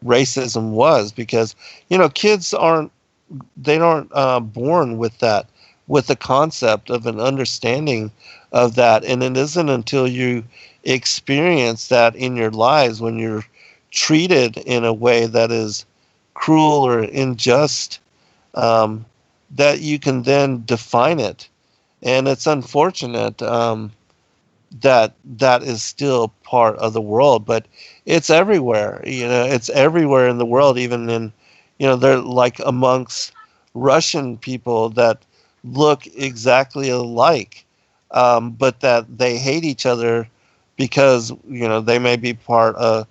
racism was. Because kids aren't born with that, with the concept of an understanding of that, and it isn't until you experience that in your lives, when you're treated in a way that is cruel or unjust, that you can then define it. And it's unfortunate that is still part of the world, but it's everywhere. It's everywhere in the world, even in they're like amongst Russian people that look exactly alike, but that they hate each other because they may be part of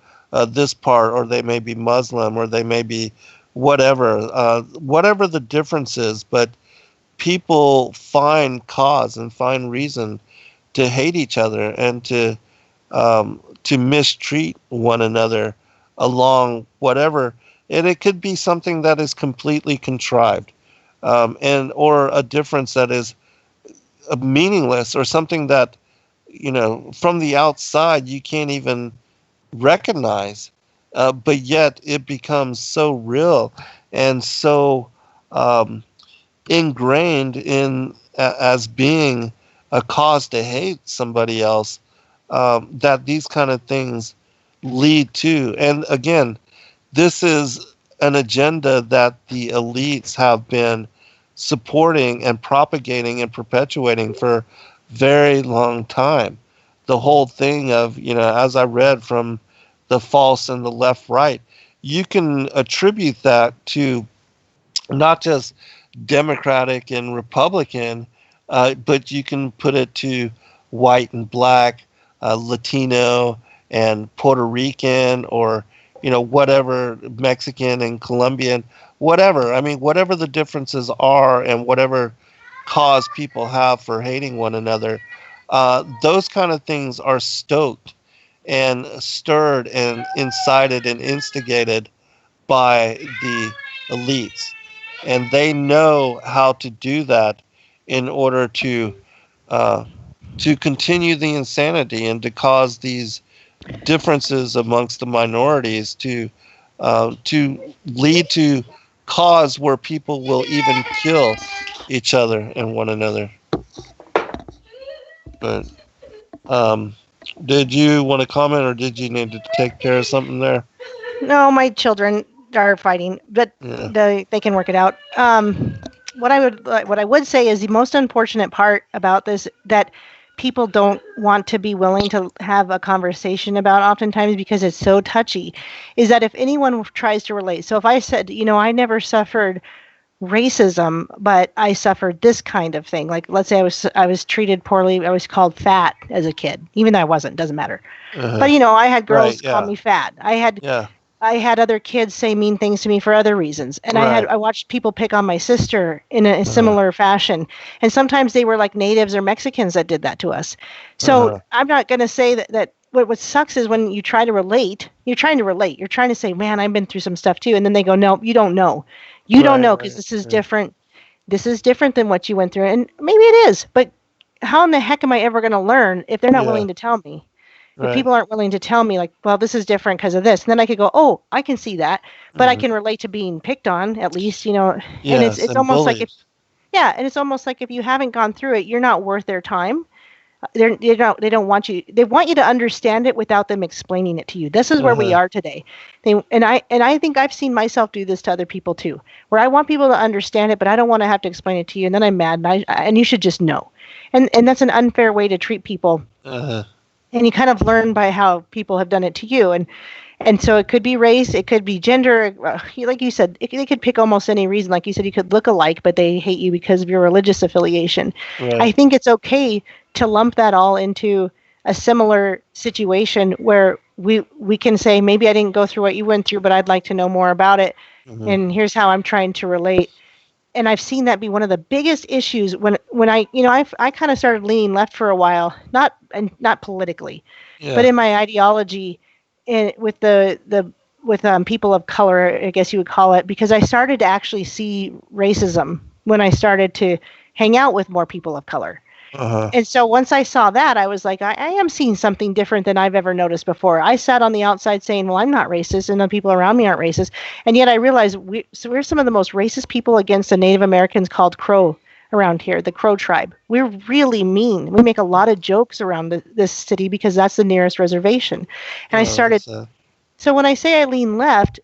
this part, or they may be Muslim, or they may be whatever the difference is. But people find cause and find reason to hate each other and to mistreat one another along whatever. And it could be something that is completely contrived, and or a difference that is meaningless, or something that from the outside you can't even recognize, but yet it becomes so real and so ingrained in as being a cause to hate somebody else, that these kind of things lead to. And again, this is an agenda that the elites have been supporting and propagating and perpetuating for very long time. The whole thing of, as I read from the false and the left right, you can attribute that to not just Democratic and Republican, but you can put it to white and black, Latino and Puerto Rican, or whatever, Mexican and Colombian, whatever. I mean, whatever the differences are, and whatever cause people have for hating one another, those kind of things are stoked and stirred and incited and instigated by the elites. And they know how to do that in order to continue the insanity and to cause these differences amongst the minorities to lead to cause where people will even kill each other and one another. But did you want to comment, or did you need to take care of something there? No, my children are fighting, but they can work it out. What I would say is the most unfortunate part about this, that people don't want to be willing to have a conversation about oftentimes because it's so touchy, is that if anyone tries to relate. So if I said, I never suffered racism, but I suffered this kind of thing. Like, let's say I was treated poorly. I was called fat as a kid, even though I wasn't. Doesn't matter. But I had girls call me fat. I had other kids say mean things to me for other reasons, and I watched people pick on my sister in a similar fashion. And sometimes they were like natives or Mexicans that did that to us. So I'm not going to say that. What sucks is when you try to relate. You're trying to relate. You're trying to say, "Man, I've been through some stuff too," and then they go, "No, you don't know." You don't know because this is different. This is different than what you went through. And maybe it is, but how in the heck am I ever going to learn if they're not willing to tell me? If people aren't willing to tell me, like, well, this is different because of this. And then I could go, oh, I can see that. But I can relate to being picked on, at least, and it's almost like and it's almost like if you haven't gone through it, you're not worth their time. They don't want you. They want you to understand it without them explaining it to you. This is where we are today. I think I've seen myself do this to other people too, where I want people to understand it, but I don't want to have to explain it to you, and then I'm mad, and you should just know. And that's an unfair way to treat people. And you kind of learn by how people have done it to you, and so it could be race, it could be gender, like you said, they could pick almost any reason. Like you said, you could look alike, but they hate you because of your religious affiliation. I think it's okay to lump that all into a similar situation where we can say, maybe I didn't go through what you went through, but I'd like to know more about it. And here's how I'm trying to relate. And I've seen that be one of the biggest issues when I kind of started leaning left for a while, not politically, but in my ideology, and with people of color, I guess you would call it, because I started to actually see racism when I started to hang out with more people of color. And so once I saw that, I was like, I am seeing something different than I've ever noticed before. I sat on the outside saying, well, I'm not racist, and the people around me aren't racist. And yet I realized we're some of the most racist people against the Native Americans called Crow around here, the Crow tribe. We're really mean. We make a lot of jokes around this city because that's the nearest reservation. And I started. So when I say I lean left,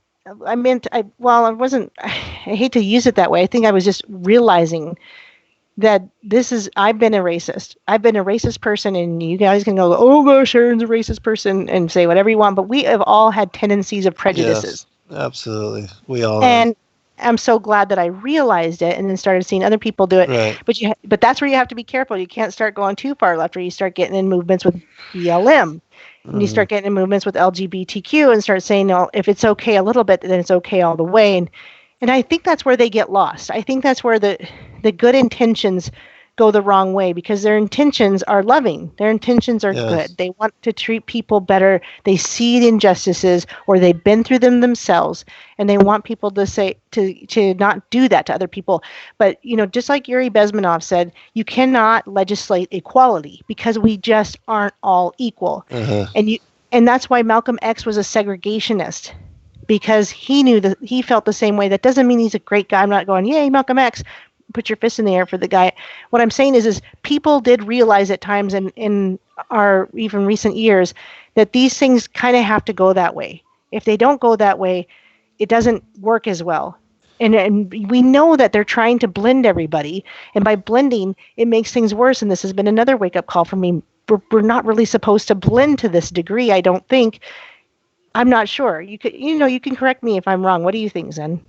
I meant I hate to use it that way. I think I was just realizing that I've been a racist. I've been a racist person, and you guys can go, oh gosh, Erin's a racist person, and say whatever you want, but we have all had tendencies of prejudices. Yes, absolutely. We all have. I'm so glad that I realized it and then started seeing other people do it. Right. But that's where you have to be careful. You can't start going too far left, or you start getting in movements with BLM. And you start getting in movements with LGBTQ and start saying, no, if it's okay a little bit, then it's okay all the way. And I think that's where they get lost. I think that's where the good intentions go the wrong way, because their intentions are loving. Their intentions are good. They want to treat people better. They see injustices, or they've been through them themselves, and they want people to say to not do that to other people. But just like Yuri Bezmenov said, you cannot legislate equality because we just aren't all equal. And that's why Malcolm X was a segregationist, because he felt the same way. That doesn't mean he's a great guy. I'm not going, yay, Malcolm X. Put your fist in the air for the guy. What I'm saying is people did realize at times in our even recent years that these things kind of have to go that way. If they don't go that way, it doesn't work as well. And we know that they're trying to blend everybody. And by blending, it makes things worse. And this has been another wake-up call for me. We're not really supposed to blend to this degree, I don't think. I'm not sure. You can correct me if I'm wrong. What do you think, Zen?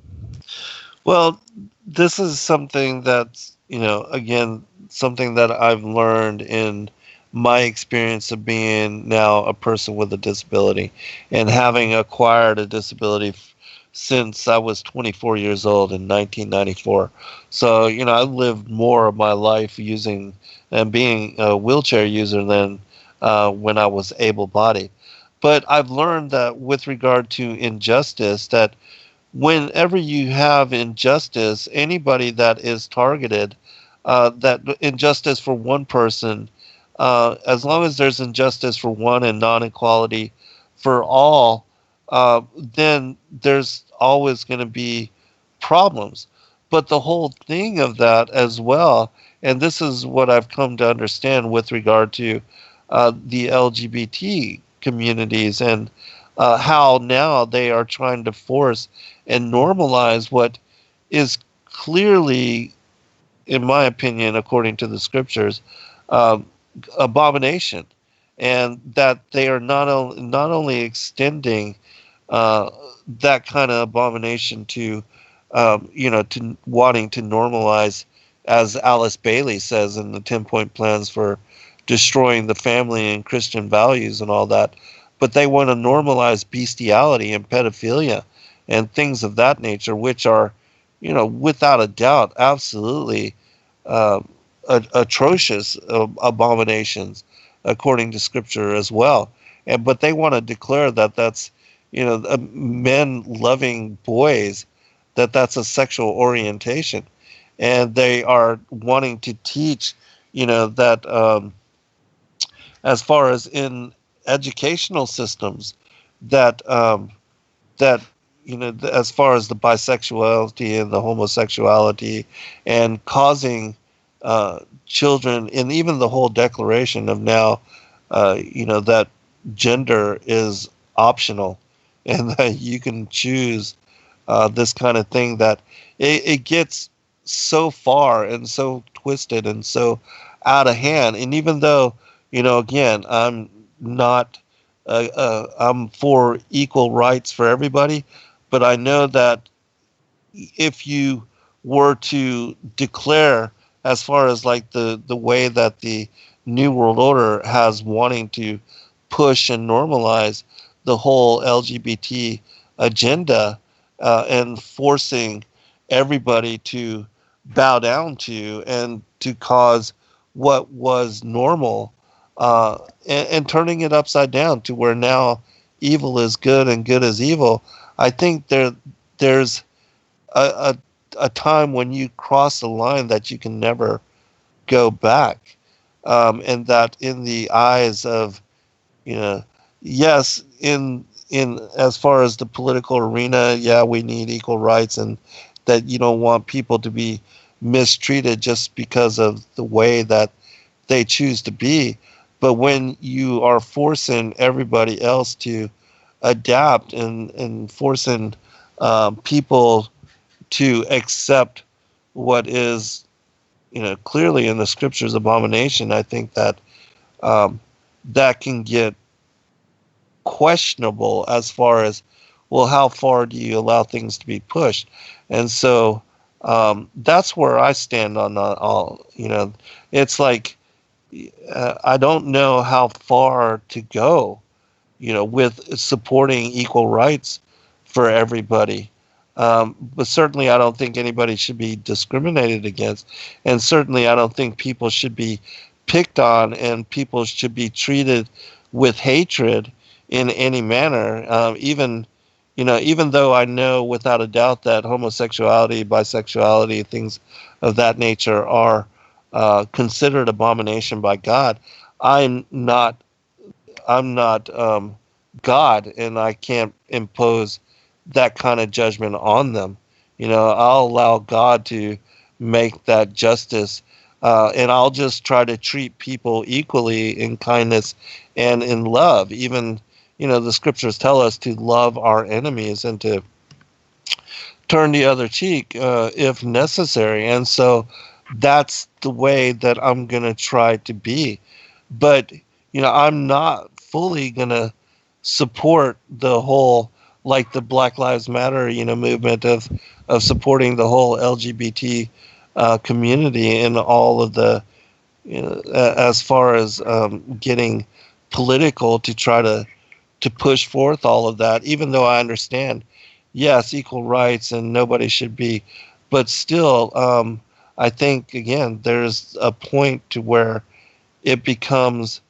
Well, this is something that's, again, something that I've learned in my experience of being now a person with a disability and having acquired a disability since I was 24 years old in 1994. So, I lived more of my life using and being a wheelchair user than when I was able-bodied. But I've learned that with regard to injustice, that whenever you have injustice, anybody that is targeted, that injustice for one person, as long as there's injustice for one and non-equality for all, then there's always going to be problems. But the whole thing of that as well, and this is what I've come to understand with regard to the LGBT communities and how now they are trying to force and normalize what is clearly, in my opinion, according to the scriptures, abomination, and that they are not only extending uh, that kind of abomination to to wanting to normalize, as Alice Bailey says in the 10-point plans for destroying the family and Christian values and all that, but they want to normalize bestiality and pedophilia and things of that nature, which are, without a doubt, absolutely uh, atrocious abominations according to Scripture as well. And but they want to declare that that's, men loving boys, that that's a sexual orientation, and they are wanting to teach, that as far as in educational systems, that that as far as the bisexuality and the homosexuality, and causing children, and even the whole declaration of now, that gender is optional, and that you can choose this kind of thing, that it gets so far and so twisted and so out of hand. And even though, again, I'm for equal rights for everybody, but I know that if you were to declare, as far as like the way that the New World Order has wanting to push and normalize the whole LGBT agenda, and forcing everybody to bow down to, and to cause what was normal, and turning it upside down to where now evil is good and good is evil. I think there's a, a time when you cross a line that you can never go back, and that in the eyes of, yes, in as far as the political arena, yeah, we need equal rights, and that you don't want people to be mistreated just because of the way that they choose to be. But when you are forcing everybody else to adapt, and forcing people to accept what is, clearly in the Scriptures abomination, I think that that can get questionable as far as, well, how far do you allow things to be pushed? And so that's where I stand on all. It's like, I don't know how far to go, with supporting equal rights for everybody. But certainly, I don't think anybody should be discriminated against, and certainly, I don't think people should be picked on, and people should be treated with hatred in any manner. Even though I know without a doubt that homosexuality, bisexuality, things of that nature are considered abomination by God, I'm not. I'm not God, and I can't impose that kind of judgment on them. I'll allow God to make that justice, and I'll just try to treat people equally in kindness and in love. Even, the Scriptures tell us to love our enemies and to turn the other cheek if necessary. And so that's the way that I'm going to try to be. But, I'm not fully going to support the whole, like the Black Lives Matter, movement of supporting the whole LGBT community, and all of the, as far as getting political to try to push forth all of that, even though I understand, yes, equal rights and nobody should be, but still, I think, again, there's a point to where it becomes,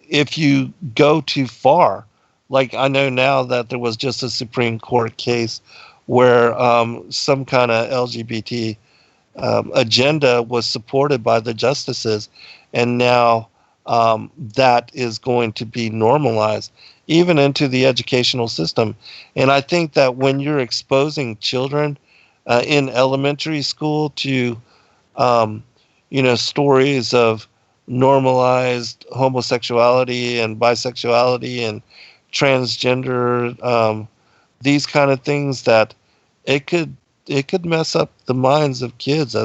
if you go too far. Like, I know now that there was just a Supreme Court case where some kind of LGBT agenda was supported by the justices, and now that is going to be normalized even into the educational system. And I think that when you're exposing children in elementary school to stories of normalized homosexuality and bisexuality and transgender, these kind of things, that it could mess up the minds of kids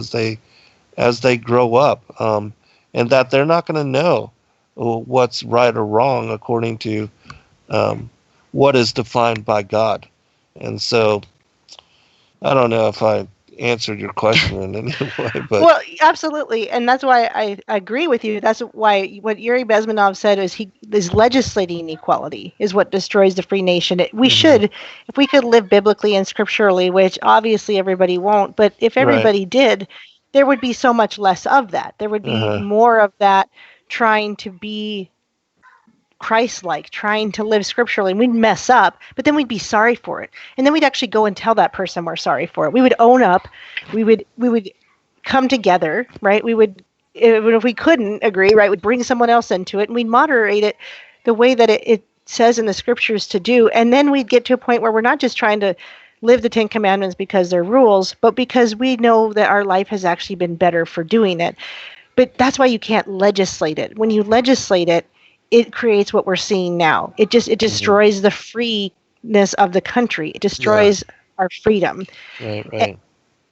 as they grow up, and that they're not going to know what's right or wrong according to what is defined by God. And so I don't know if I answered your question in any way, but Well, absolutely, and that's why I agree with you. That's why what Yuri Bezmenov said is he is legislating equality is what destroys the free nation. We should, if we could live biblically and scripturally, which obviously everybody won't, but if Right. everybody did, there would be so much less of that. There would be more of that trying to be Christ-like, trying to live scripturally, and we'd mess up, but then we'd be sorry for it, and then we'd actually go and tell that person we're sorry for it. We would own up. We would come together, right? We would, if we couldn't agree, right, we'd bring someone else into it, and we'd moderate it the way that it says in the scriptures to do, and then we'd get to a point where we're not just trying to live the 10 Commandments because they're rules, but because we know that our life has actually been better for doing it. But that's why you can't legislate it. When you legislate it, it creates what we're seeing now. It destroys the freeness of the country. It destroys our freedom. Right.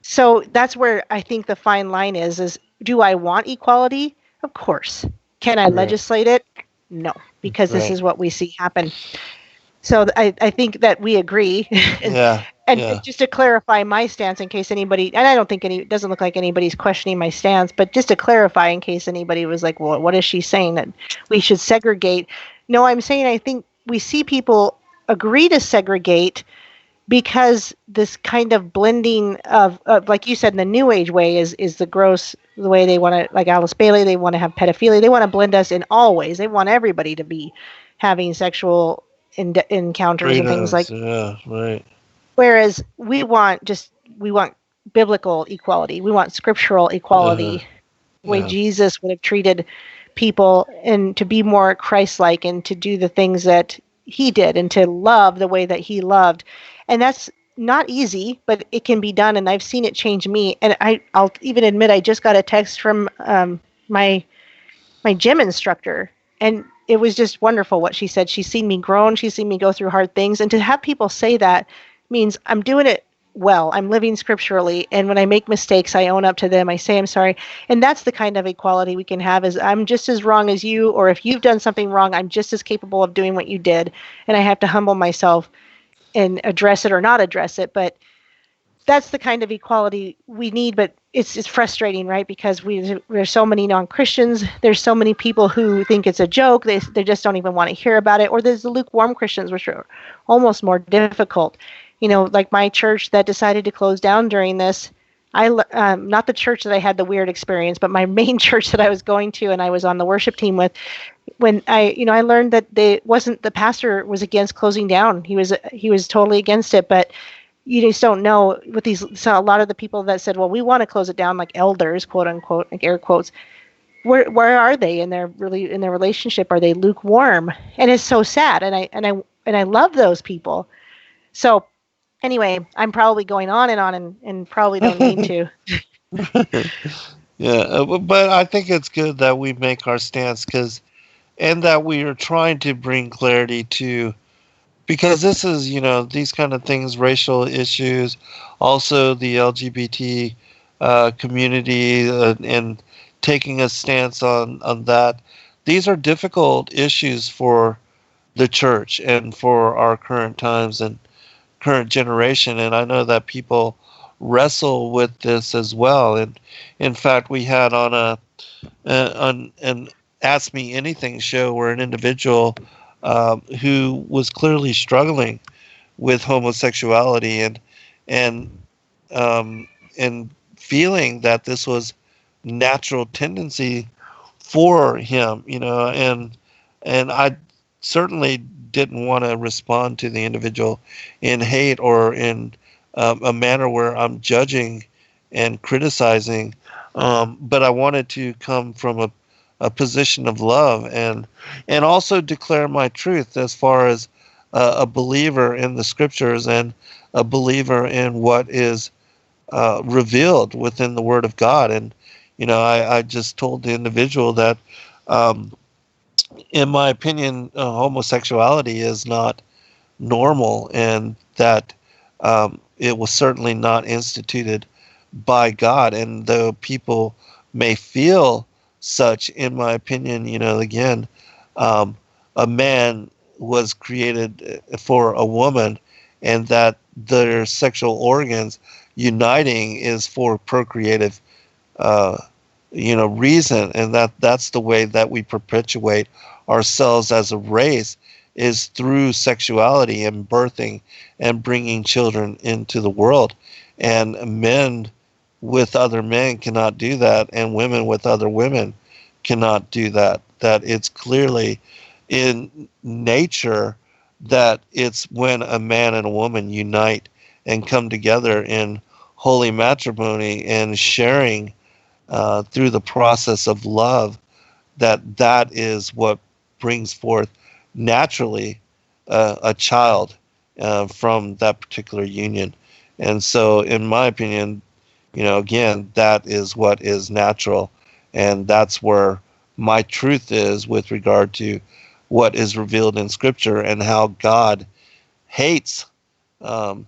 So that's where I think the fine line is do I want equality? Of course. Can I legislate it? No, because this is what we see happen. So I think that we agree. And just to clarify my stance in case anybody, and I don't think it doesn't look like anybody's questioning my stance, but just to clarify in case anybody was like, well, what is she saying that we should segregate? No, I'm saying I think we see people agree to segregate because this kind of blending of like you said, in the New Age way is the gross, the way they want to, like Alice Bailey, they want to have pedophilia. They want to blend us in all ways. They want everybody to be having sexual encounters and things like that. Yeah, right. Whereas we want biblical equality. We want scriptural equality, the way Jesus would have treated people, and to be more Christ-like and to do the things that he did and to love the way that he loved. And that's not easy, but it can be done. And I've seen it change me. And I'll even admit I just got a text from my gym instructor, and it was just wonderful what she said. She's seen me grow, she's seen me go through hard things. And to have people say that means I'm doing it well. I'm living scripturally. And when I make mistakes, I own up to them. I say I'm sorry. And that's the kind of equality we can have, is I'm just as wrong as you, or if you've done something wrong, I'm just as capable of doing what you did. And I have to humble myself and address it or not address it. But that's the kind of equality we need. But it's frustrating, right? Because there's so many non-Christians. There's so many people who think it's a joke. They just don't even want to hear about it. Or there's the lukewarm Christians, which are almost more difficult. You know, like my church that decided to close down during this. Not the church that I had the weird experience, but my main church that I was going to and I was on the worship team with. When I learned that the pastor was against closing down. He was totally against it, but you just don't know with a lot of the people that said, well, we want to close it down, like elders, quote unquote, like air quotes. Where are they in their relationship? Are they lukewarm? And it's so sad. And I love those people. So anyway, I'm probably going on and probably don't need to. But I think it's good that we make our stance and that we are trying to bring clarity to, because this is, these kind of things, racial issues, also the LGBT community, and taking a stance on that. These are difficult issues for the church and for our current times and current generation. And I know that people wrestle with this as well. And in fact, we had on an Ask Me Anything show where an individual who was clearly struggling with homosexuality and feeling that this was natural tendency for him, and I certainly didn't want to respond to the individual in hate or in a manner where I'm judging and criticizing, but I wanted to come from a position of love and also declare my truth as far as a believer in the scriptures and a believer in what is revealed within the Word of God. And I just told the individual that in my opinion, homosexuality is not normal, and that it was certainly not instituted by God. And though people may feel such, in my opinion, again, a man was created for a woman, and that their sexual organs uniting is for procreative reason, and that's the way that we perpetuate ourselves as a race, is through sexuality and birthing and bringing children into the world. And men with other men cannot do that, and women with other women cannot do that. That it's clearly in nature that it's when a man and a woman unite and come together in holy matrimony and sharing through the process of love, that is what brings forth naturally a child from that particular union. And so, in my opinion, again, that is what is natural, and that's where my truth is with regard to what is revealed in Scripture and how God hates, and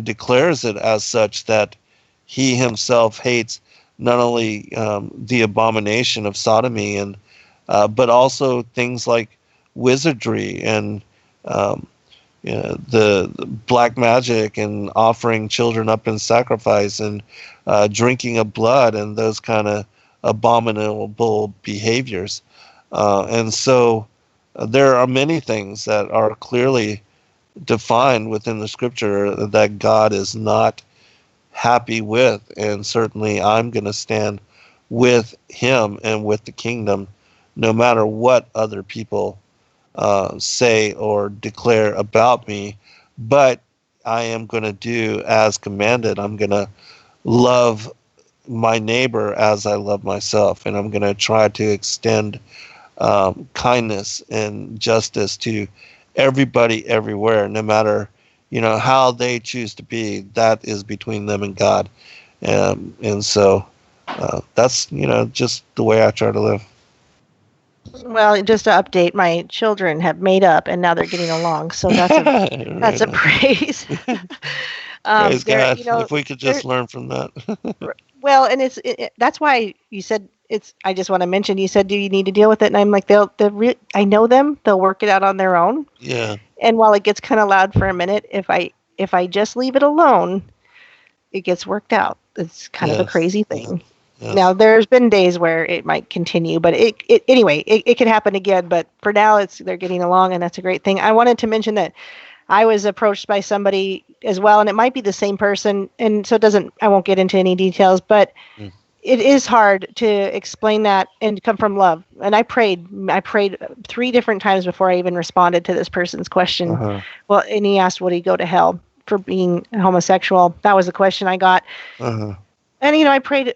declares it as such, that He Himself hates not only the abomination of sodomy and but also things like wizardry and the black magic and offering children up in sacrifice and drinking of blood and those kind of abominable behaviors. And so there are many things that are clearly defined within the Scripture that God is not happy with, and certainly I'm going to stand with Him and with the kingdom, no matter what other people say or declare about me. But I am going to do as commanded. I'm going to love my neighbor as I love myself, and I'm going to try to extend kindness and justice to everybody everywhere, no matter how they choose to be. That is between them and God. And so that's just the way I try to live. Well, just to update, my children have made up, and now they're getting along. So that's a praise. Praise God. If we could just learn from that. Well, and that's why you said it's. I just want to mention. You said, "Do you need to deal with it?" And I'm like, I know them. They'll work it out on their own. Yeah. And while it gets kind of loud for a minute, if I just leave it alone, it gets worked out. It's kind of a crazy thing. Yes. Now, there's been days where it might continue, but it can happen again. But for now, they're getting along, and that's a great thing. I wanted to mention that I was approached by somebody as well, and it might be the same person, and so I won't get into any details, but it is hard to explain that and come from love. And I prayed 3 different times before I even responded to this person's question. Uh-huh. Well, and he asked, would he go to hell for being homosexual? That was the question I got. Uh-huh. And I prayed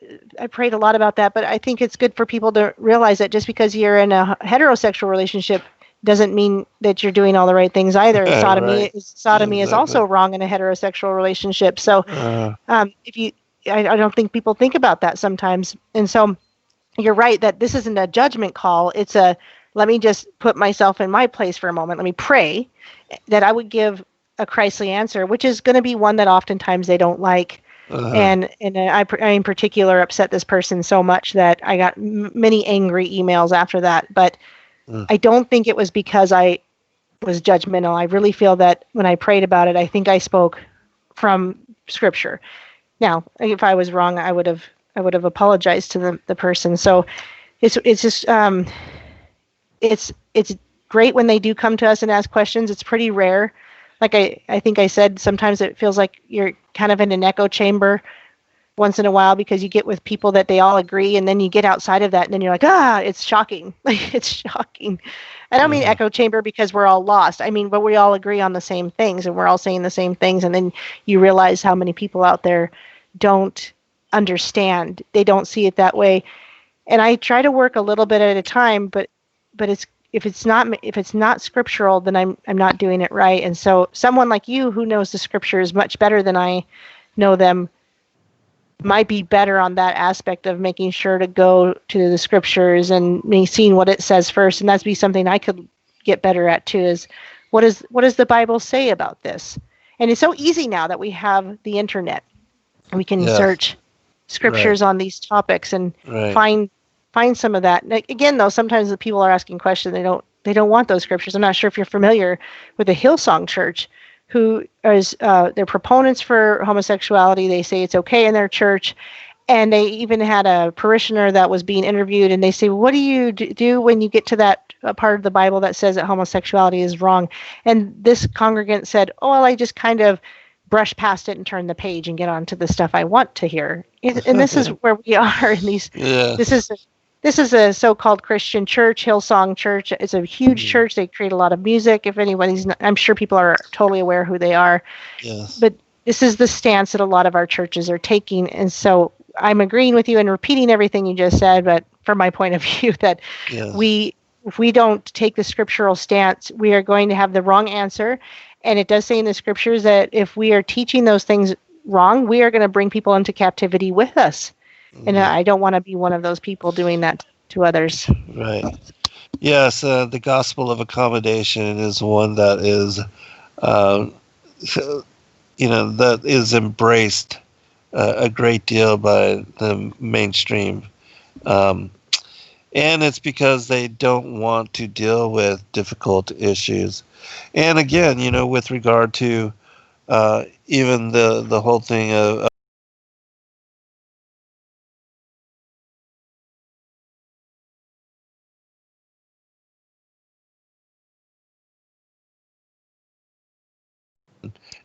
a lot about that, but I think it's good for people to realize that just because you're in a heterosexual relationship doesn't mean that you're doing all the right things either. Sodomy Exactly. is also wrong in a heterosexual relationship. So I don't think people think about that sometimes. And so you're right that this isn't a judgment call. It's let me just put myself in my place for a moment. Let me pray that I would give a Christly answer, which is going to be one that oftentimes they don't like. Uh-huh. And I in particular upset this person so much that I got many angry emails after that. But I don't think it was because I was judgmental. I really feel that when I prayed about it, I think I spoke from Scripture. Now, if I was wrong, I would have apologized to the person. So it's just it's great when they do come to us and ask questions. It's pretty rare. Like I think I said, sometimes it feels like you're kind of in an echo chamber once in a while, because you get with people that they all agree, and then you get outside of that, and then you're like, it's shocking. Like, it's shocking. I don't mean echo chamber because we're all lost. I mean, but we all agree on the same things, and we're all saying the same things, and then you realize how many people out there don't understand. They don't see it that way. And I try to work a little bit at a time, but if it's not scriptural, then I'm not doing it right. And so someone like you who knows the Scriptures much better than I know them might be better on that aspect of making sure to go to the Scriptures and me seeing what it says first. And that'd be something I could get better at too, is what does the Bible say about this? And it's so easy now that we have the internet. We can search scriptures on these topics and Right. find some of that. Like, again, though, sometimes the people are asking questions. They don't want those scriptures. I'm not sure if you're familiar with the Hillsong Church, who is they're proponents for homosexuality. They say it's okay in their church. And they even had a parishioner that was being interviewed, and they say, what do you do when you get to that part of the Bible that says that homosexuality is wrong? And this congregant said, oh, well, I just kind of brush past it and turn the page and get on to the stuff I want to hear. And this is where we are in these. Yeah. This is a so-called Christian church, Hillsong Church. It's a huge church. They create a lot of music. If anybody's, I'm sure people are totally aware who they are. Yes. But this is the stance that a lot of our churches are taking. And so I'm agreeing with you and repeating everything you just said, but from my point of view, that Yes. if we don't take the scriptural stance, we are going to have the wrong answer. And it does say in the scriptures that if we are teaching those things wrong, we are going to bring people into captivity with us. And I don't want to be one of those people doing that to others. Right. Yes, the gospel of accommodation is one that is, that is embraced a great deal by the mainstream. And it's because they don't want to deal with difficult issues. And again, with regard to even the whole thing of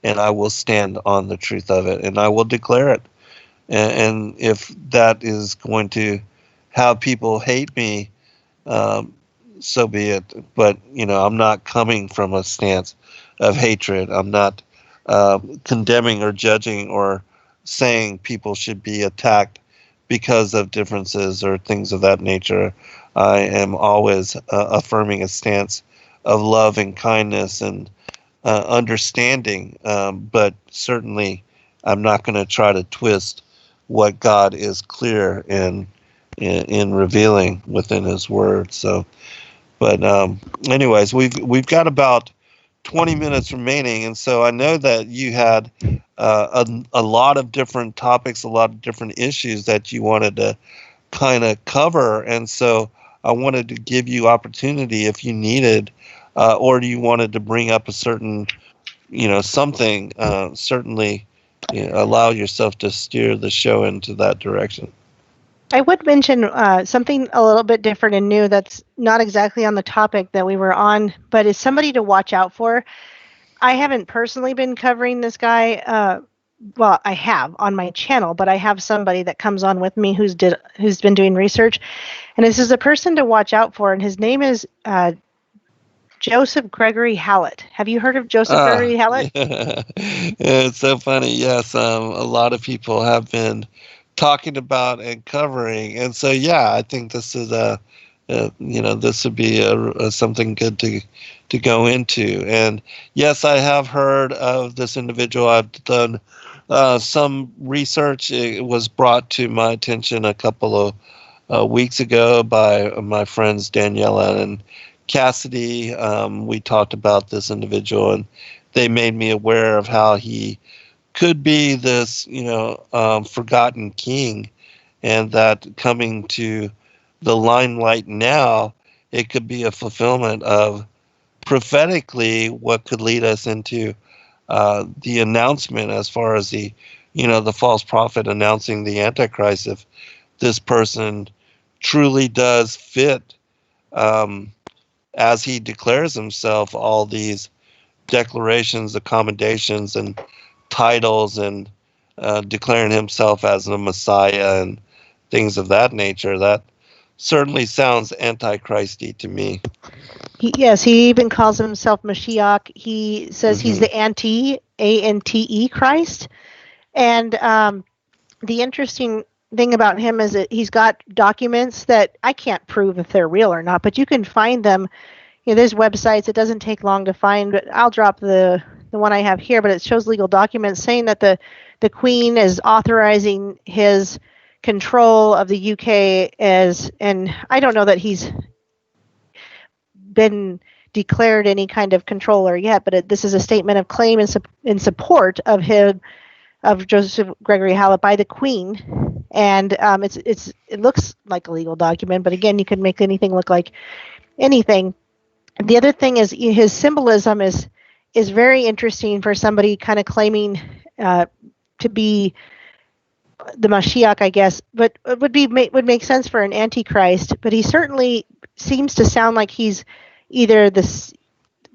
and I will stand on the truth of it, and I will declare it. And if that is going to have people hate me, so be it. But I'm not coming from a stance of hatred. I'm not condemning or judging or saying people should be attacked because of differences or things of that nature. I am always affirming a stance of love and kindness and understanding, but certainly I'm not going to try to twist what God is clear in revealing within His Word. So, but anyways, we've got about 20 minutes remaining, and so I know that you had a lot of different topics, a lot of different issues that you wanted to kind of cover, and so I wanted to give you opportunity if you needed. Or do you wanted to bring up a certain, something, certainly allow yourself to steer the show into that direction. I would mention something a little bit different and new that's not exactly on the topic that we were on, but is somebody to watch out for. I haven't personally been covering this guy. Well, I have on my channel, but I have somebody that comes on with me who's been doing research. And this is a person to watch out for, and his name is Joseph Gregory Hallett. Have you heard of Joseph Gregory Hallett? It's so funny. Yes, a lot of people have been talking about and covering, and so I think this is this would be something good to go into. And yes, I have heard of this individual. I've done some research. It was brought to my attention a couple of weeks ago by my friends Daniela and Cassidy. We talked about this individual, and they made me aware of how he could be this, forgotten king, and that coming to the limelight now, it could be a fulfillment of prophetically what could lead us into the announcement as far as the false prophet announcing the Antichrist. If this person truly does fit, as he declares himself, all these declarations, accommodations, and titles, and declaring himself as the Messiah and things of that nature, that certainly sounds anti-Christy to me. Yes, he even calls himself Mashiach. He says he's the Ante Christ. And the interesting thing about him is that he's got documents that I can't prove if they're real or not, but you can find them. There's websites. It doesn't take long to find, but I'll drop the one I have here, but it shows legal documents saying that the Queen is authorizing his control of the UK and I don't know that he's been declared any kind of controller yet, but this is a statement of claim in support of Joseph Gregory Hallett by the Queen. and it looks like a legal document, but again, you can make anything look like anything. The other thing is his symbolism is very interesting for somebody kind of claiming to be the Mashiach, I guess, but it would make sense for an antichrist. But he certainly seems to sound like he's either this.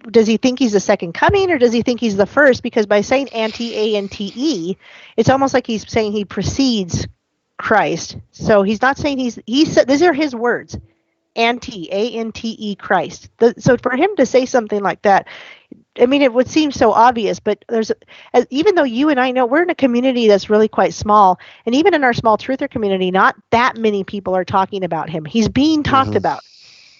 Does he think he's the second coming, or does he think he's the first? Because by saying anti-ante, it's almost like he's saying he precedes Christ. So he's not saying he said, these are his words, anti-ante Christ. So for him to say something like that, I mean, it would seem so obvious, but even though you and I know we're in a community that's really quite small, and even in our small truther community, not that many people are talking about him. He's being talked about,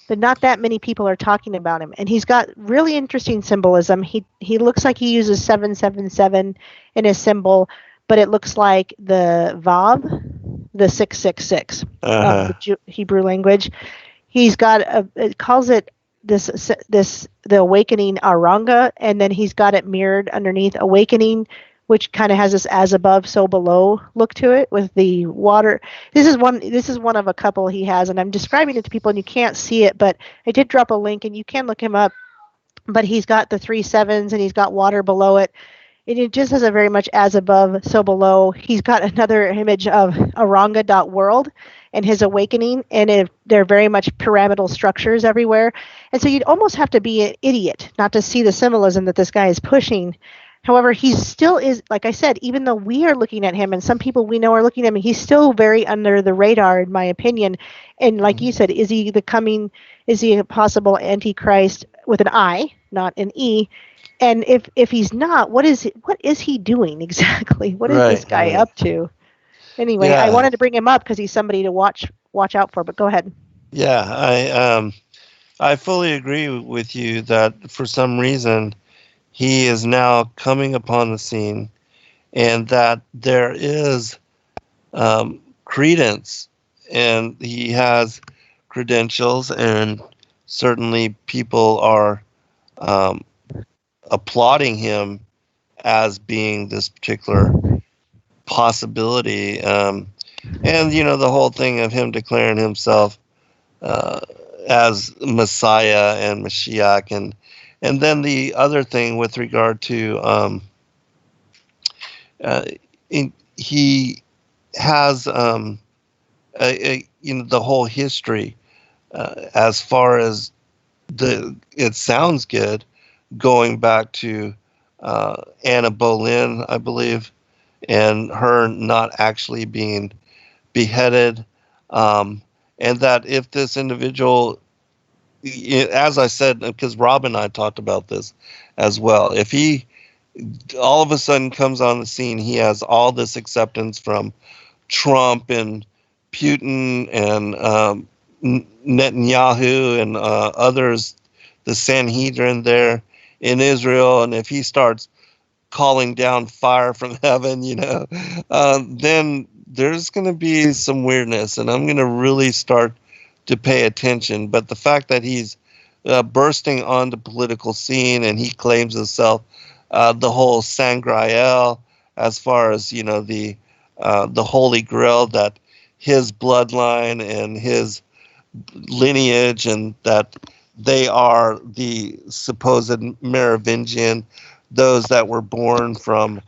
but not that many people are talking about him. And he's got really interesting symbolism. He looks like he uses 777 in his symbol, but it looks like the Vav, the 666 of the Hebrew language. He's got it calls it the awakening Aranga, and then he's got it mirrored underneath awakening, which kind of has this as above so below look to it with the water. This is one of a couple he has, and I'm describing it to people and you can't see it, but I did drop a link and you can look him up. But he's got the 3 sevens and he's got water below it. And it just has a very much as above, so below. He's got another image of Aranga.world and his awakening, and they're very much pyramidal structures everywhere. And so you'd almost have to be an idiot not to see the symbolism that this guy is pushing. However, he still is, like I said, even though we are looking at him and some people we know are looking at him, he's still very under the radar, in my opinion. And like you said, is he a possible antichrist with an I, not an E? And if he's not, what is he doing exactly? What is this guy up to? Anyway, I wanted to bring him up because he's somebody to watch out for. But go ahead. Yeah, I fully agree with you that for some reason he is now coming upon the scene, and that there is credence, and he has credentials, and certainly people are applauding him as being this particular possibility. And, the whole thing of him declaring himself as Messiah and Mashiach. And then the other thing with regard to he has the whole history as far as it sounds good, going back to Anna Boleyn, I believe, and her not actually being beheaded, and that if this individual, as I said, because Rob and I talked about this as well, if he all of a sudden comes on the scene, he has all this acceptance from Trump and Putin and Netanyahu and others, the Sanhedrin there in Israel, and if he starts calling down fire from heaven, then there's going to be some weirdness, and I'm going to really start to pay attention. But the fact that he's bursting on the political scene, and he claims himself the whole Sangreal, as far as the Holy Grail, that his bloodline and his lineage, and that they are the supposed Merovingian, those that were born from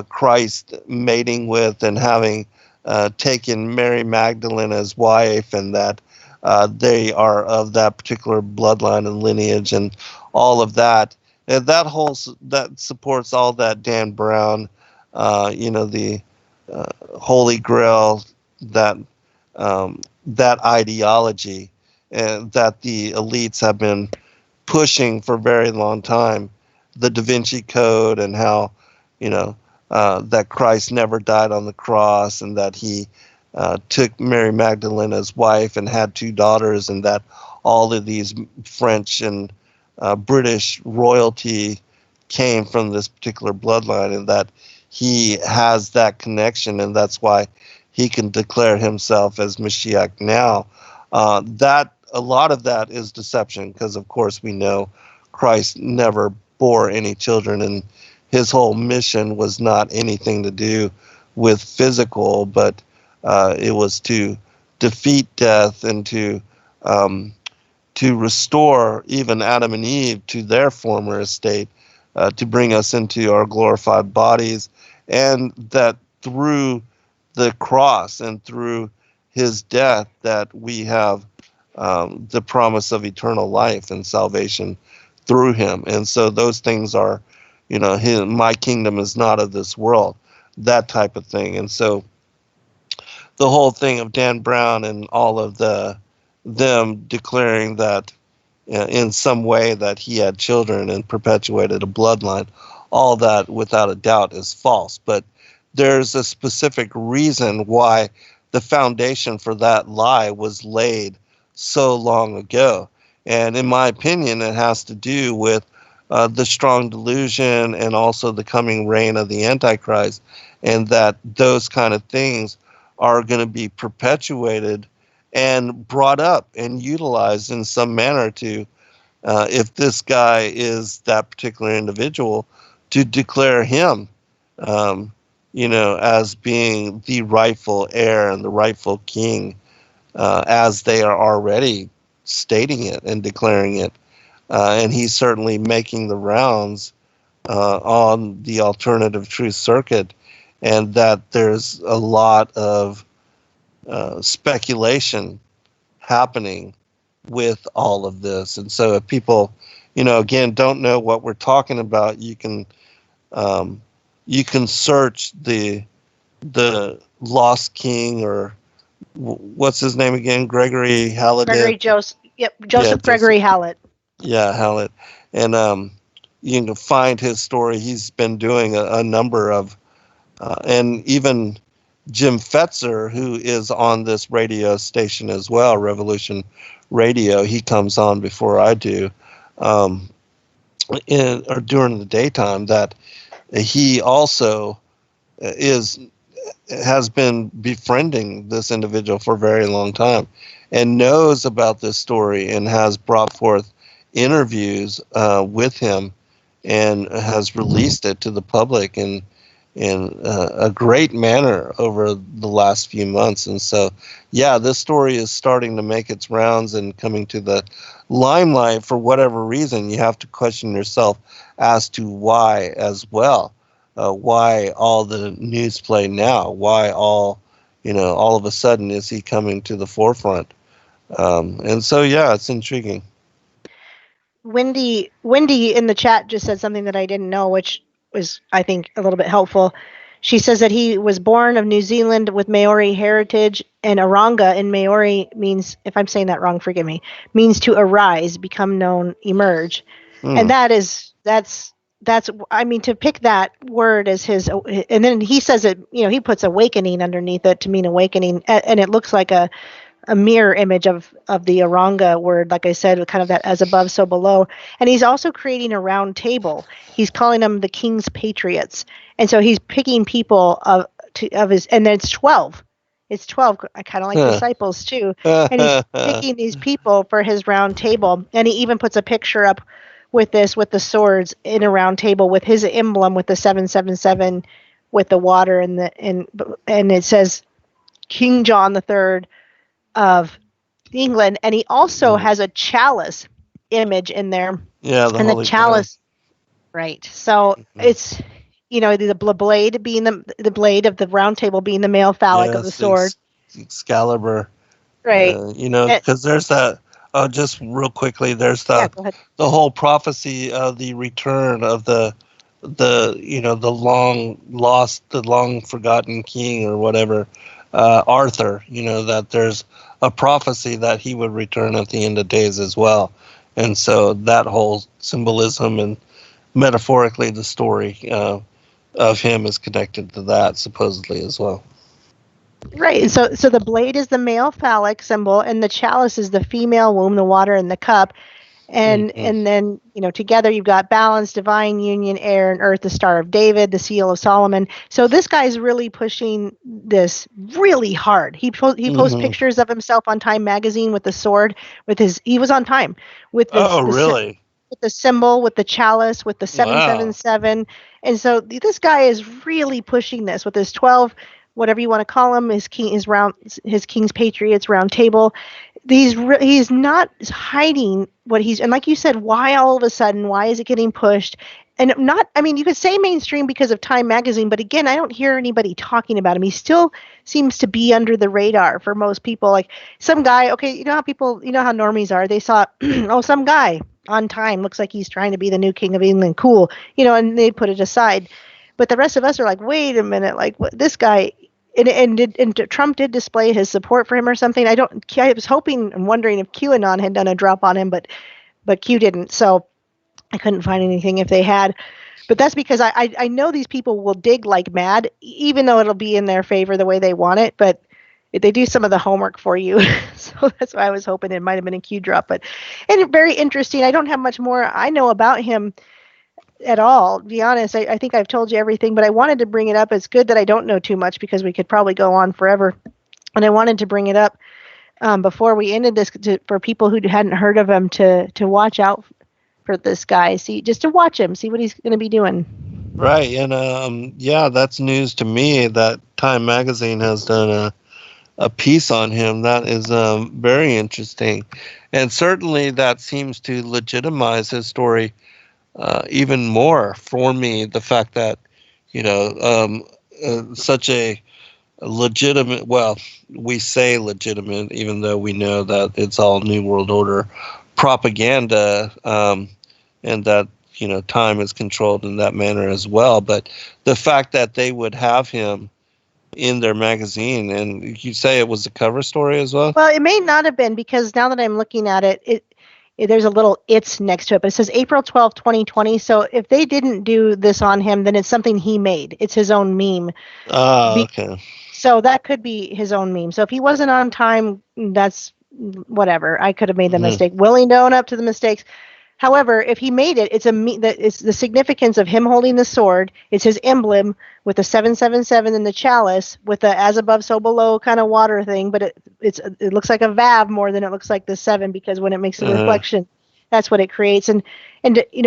Christ mating with and having taken Mary Magdalene as wife, and that they are of that particular bloodline and lineage, and all of that. And that supports all that Dan Brown, the Holy Grail, that ideology, and that the elites have been pushing for a very long time. The Da Vinci Code, and how that Christ never died on the cross, and that he took Mary Magdalene as wife and had 2 daughters, and that all of these French and British royalty came from this particular bloodline, and that he has that connection, and that's why he can declare himself as Mashiach now. That a lot of that is deception, because of course we know Christ never bore any children, and his whole mission was not anything to do with physical, but It was to defeat death and to restore even Adam and Eve to their former estate, to bring us into our glorified bodies, and that through the cross and through his death that we have the promise of eternal life and salvation through him. And so those things are, my kingdom is not of this world, that type of thing. And so the whole thing of Dan Brown and all of them declaring that in some way that he had children and perpetuated a bloodline, all that without a doubt is false. But there's a specific reason why the foundation for that lie was laid so long ago. And in my opinion, it has to do with the strong delusion and also the coming reign of the Antichrist, and that those kind of things are going to be perpetuated and brought up and utilized in some manner to, if this guy is that particular individual, to declare him, as being the rightful heir and the rightful king, as they are already stating it and declaring it. And he's certainly making the rounds on the alternative truth circuit, and that there's a lot of speculation happening with all of this. And so if people, again, don't know what we're talking about, you can search the Lost King, or what's his name again? Gregory Halliday. Joseph Gregory Hallett. Yeah, Hallett. And you can find his story. He's been doing a number of, and even Jim Fetzer, who is on this radio station as well, Revolution Radio, he comes on before I do, or during the daytime, that he also has been befriending this individual for a very long time and knows about this story and has brought forth interviews with him and has released it to the public in a great manner over the last few months. And so, yeah, this story is starting to make its rounds and coming to the limelight for whatever reason. You have to question yourself as to why as well. Why all the news play now? Why all of a sudden is he coming to the forefront? And so, yeah, it's intriguing. Wendy in the chat just said something that I didn't know, which was, I think, a little bit helpful. She says that he was born of New Zealand with Maori heritage, and Aranga in Maori means, if I'm saying that wrong, forgive me, means to arise, become known, emerge. And that's I mean, to pick that word as his, and then he says it, he puts awakening underneath it to mean awakening, and it looks like a mirror image of the Aranga word, like I said, kind of that as above, so below. And he's also creating a round table. He's calling them the King's Patriots. And so he's picking people of his, and then it's 12. It's 12. I kind of like disciples too. And he's picking these people for his round table. And he even puts a picture up with the swords in a round table with his emblem with the 777 with the water and it says King John III of England, and he also has a chalice image in there. Yeah, the chalice, right? So it's the blade being the blade of the round table being the male phallic of the sword, Excalibur, right? Because there's that. Just real quickly, there's the whole prophecy of the return of the long lost, the long forgotten king or whatever. Arthur, that there's a prophecy that he would return at the end of days as well. And so that whole symbolism and metaphorically the story of him is connected to that supposedly as well. Right. So the blade is the male phallic symbol, and the chalice is the female womb, the water in the cup. And then, together you've got balance, divine union, air and earth, the Star of David, the seal of Solomon. So this guy's really pushing this really hard. He posts pictures of himself on Time magazine with the sword, he was on Time with this. Oh, really? With the symbol, with the chalice, with the 777. And so this guy is really pushing this with his 12 whatever you want to call him, his King's Patriots round table. He's not hiding what he's, and like you said, why all of a sudden, why is it getting pushed? And I mean, you could say mainstream because of Time magazine, but again, I don't hear anybody talking about him. He still seems to be under the radar for most people. Like some guy, okay, you know how normies are. They saw, oh, some guy on Time looks like he's trying to be the new King of England. Cool. And they put it aside. But the rest of us are like, wait a minute, like what, this guy, and Trump did display his support for him or something. I was hoping and wondering if QAnon had done a drop on him, but Q didn't. So I couldn't find anything if they had. But that's because I know these people will dig like mad, even though it'll be in their favor the way they want it. But they do some of the homework for you. So that's why I was hoping it might have been a Q drop. And very interesting. I don't have much more I know about him at all, to be honest. I think I've told you everything, but I wanted to bring it up. It's good that I don't know too much because we could probably go on forever. And I wanted to bring it up before we ended this for people who hadn't heard of him to watch out for this guy. Just to watch him, see what he's going to be doing. Right. And yeah, that's news to me that Time magazine has done a piece on him. That is very interesting. And certainly that seems to legitimize his story even more for me. The fact that, such a legitimate, well, we say legitimate, even though we know that it's all New World Order propaganda, and that, Time is controlled in that manner as well. But the fact that they would have him in their magazine, and you say it was a cover story as well? Well, it may not have been, because now that I'm looking at it, there's a little "it's" next to it, but it says April 12th, 2020. So if they didn't do this on him, then it's something he made. It's his own meme. Okay. So that could be his own meme. So if he wasn't on Time, that's whatever. I could have made the mistake. Willing to own up to the mistakes. However, if he made it, it's the significance of him holding the sword. It's his emblem with the 777 in the chalice with the as above so below kind of water thing, but it looks like a Vav more than it looks like the 7, because when it makes a reflection, that's what it creates. And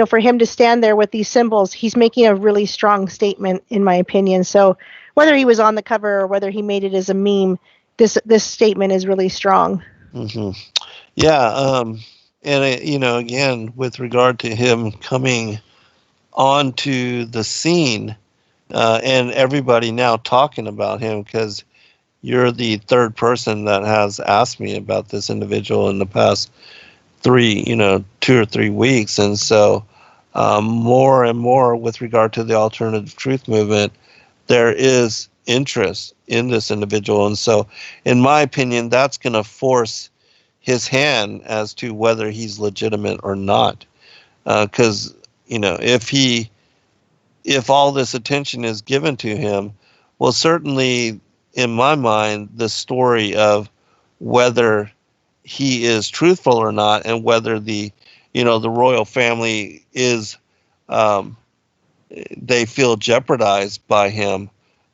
for him to stand there with these symbols, he's making a really strong statement, in my opinion. So whether he was on the cover or whether he made it as a meme, this statement is really strong. Yeah. And, again, with regard to him coming onto the scene and everybody now talking about him, because you're the third person that has asked me about this individual in the past 2 or 3 weeks. And so more and more with regard to the alternative truth movement, there is interest in this individual. And so, in my opinion, that's going to force his hand as to whether he's legitimate or not. Because, if all this attention is given to him, well, certainly in my mind, the story of whether he is truthful or not, and whether the royal family is, they feel jeopardized by him,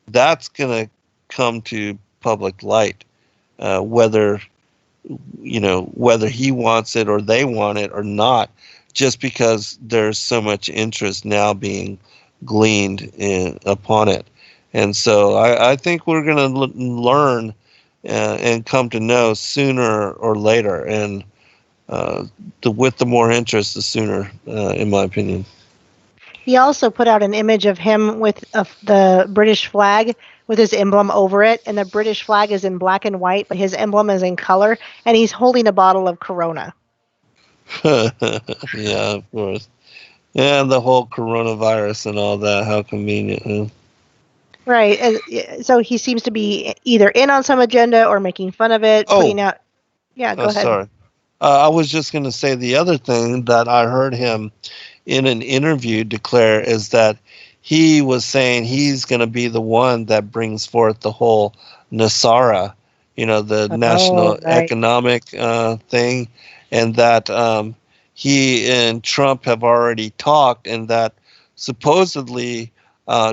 that's going to come to public light, whether he wants it or they want it or not, just because there's so much interest now being gleaned upon it. And so I think we're going to learn and come to know sooner or later. And with the more interest, the sooner, in my opinion. He also put out an image of him with the British flag with his emblem over it, and the British flag is in black and white, but his emblem is in color, and he's holding a bottle of Corona. Yeah, of course. Yeah, the whole coronavirus and all that, how convenient. Huh? Right. So he seems to be either in on some agenda or making fun of it, putting out... Yeah, go ahead. Sorry. I was just going to say the other thing that I heard him in an interview declare is that he was saying he's going to be the one that brings forth the whole Nasara, the national economic thing, and that he and Trump have already talked, and that supposedly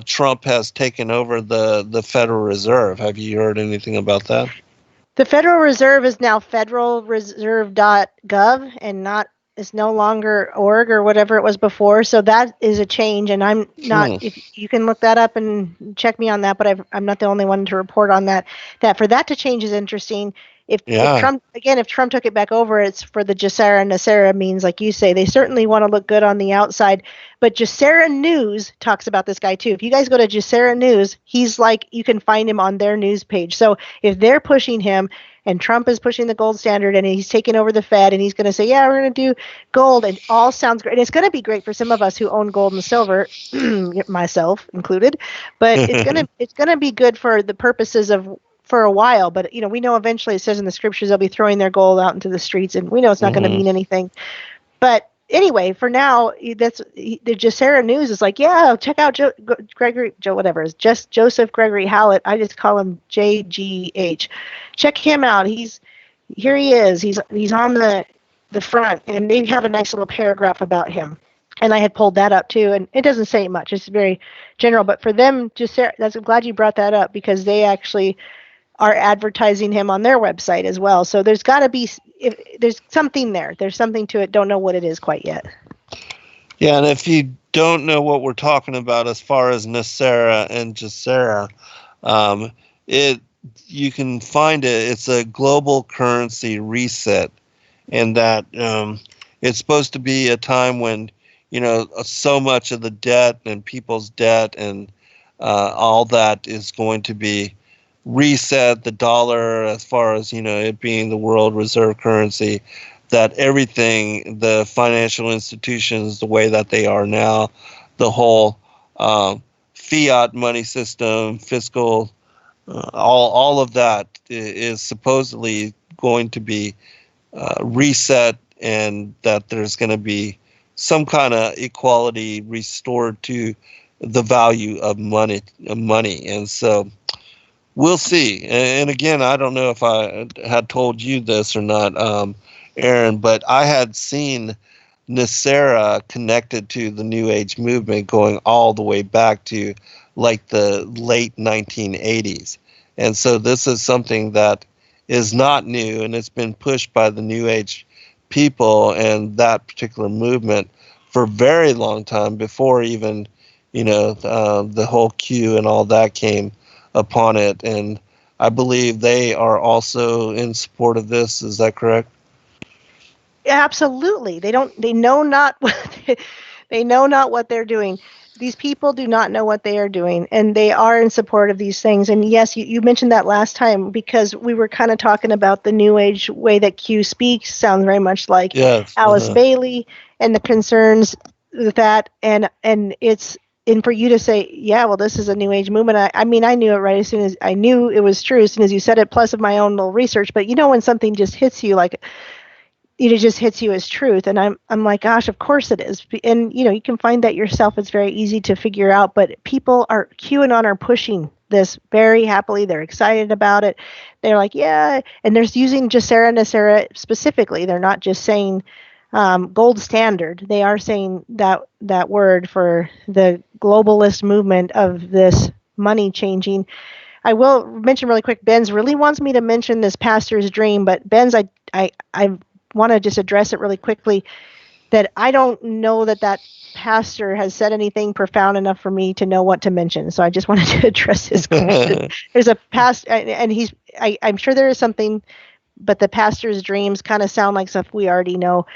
Trump has taken over the Federal Reserve. Have you heard anything about that? The Federal Reserve is now federalreserve.gov and not is no longer org or whatever it was before. So that is a change, and I'm not. If you can look that up and check me on that, but I'm not the only one to report on that. That for that to change is interesting. If Trump took it back over, it's for the Gesera Nasera means, like you say, they certainly want to look good on the outside. But Gesera News talks about this guy too. If you guys go to Gesera News, he's like, you can find him on their news page. So if they're pushing him, and Trump is pushing the gold standard, and he's taking over the Fed, and he's going to say, yeah, we're going to do gold, and all sounds great. And it's going to be great for some of us who own gold and silver, myself included. But it's going to be good for the purposes of for a while. But we know eventually it says in the scriptures they'll be throwing their gold out into the streets, and we know it's not going to mean anything. But anyway, for now, that's the Gesera News is like, yeah, check out Joseph Gregory Hallett. I just call him JGH. Check him out. Here he is. He's on the front, and they have a nice little paragraph about him. And I had pulled that up too, and it doesn't say much. It's very general. But for them, I'm glad you brought that up, because they actually are advertising him on their website as well. So there's got to be, there's something there. There's something to it. Don't know what it is quite yet. Yeah, and if you don't know what we're talking about as far as Nasera and Gesera, you can find it. It's a global currency reset, and that it's supposed to be a time when so much of the debt and people's debt and all that is going to be reset. The dollar, as far as it being the world reserve currency, that everything, the financial institutions, the way that they are now, the whole fiat money system, fiscal, all of that is supposedly going to be reset, and that there's going to be some kind of equality restored to the value of money. And so we'll see. And again, I don't know if I had told you this or not, Erin, but I had seen Nasera connected to the New Age movement going all the way back to like the late 1980s. And so this is something that is not new, and it's been pushed by the New Age people and that particular movement for a very long time, before even the whole Q and all that came upon it. And I believe they are also in support of this. Is that correct? Absolutely. They know not what they're doing. These people do not know what they are doing, and they are in support of these things. And yes, you mentioned that last time, because we were kind of talking about the New Age way that Q speaks. Sounds very much like Alice Bailey and the concerns with that. And for you to say, yeah, well, this is a New Age movement. I mean, I knew it right as soon as I knew it was true, as soon as you said it, plus of my own little research. But when something just hits you, like it just hits you as truth, and I'm like, gosh, of course it is. And you can find that yourself. It's very easy to figure out. But people are QAnon are pushing this very happily. They're excited about it. They're like, yeah, and they're using Gesera Nasera specifically. They're not just saying gold standard. They are saying that word for the globalist movement of this money changing. I will mention really quick, Benz really wants me to mention this pastor's dream, but Benz, I want to just address it really quickly, that I don't know that pastor has said anything profound enough for me to know what to mention. So I just wanted to address his question. There's a pastor, and I'm sure there is something, but the pastor's dreams kind of sound like stuff we already know.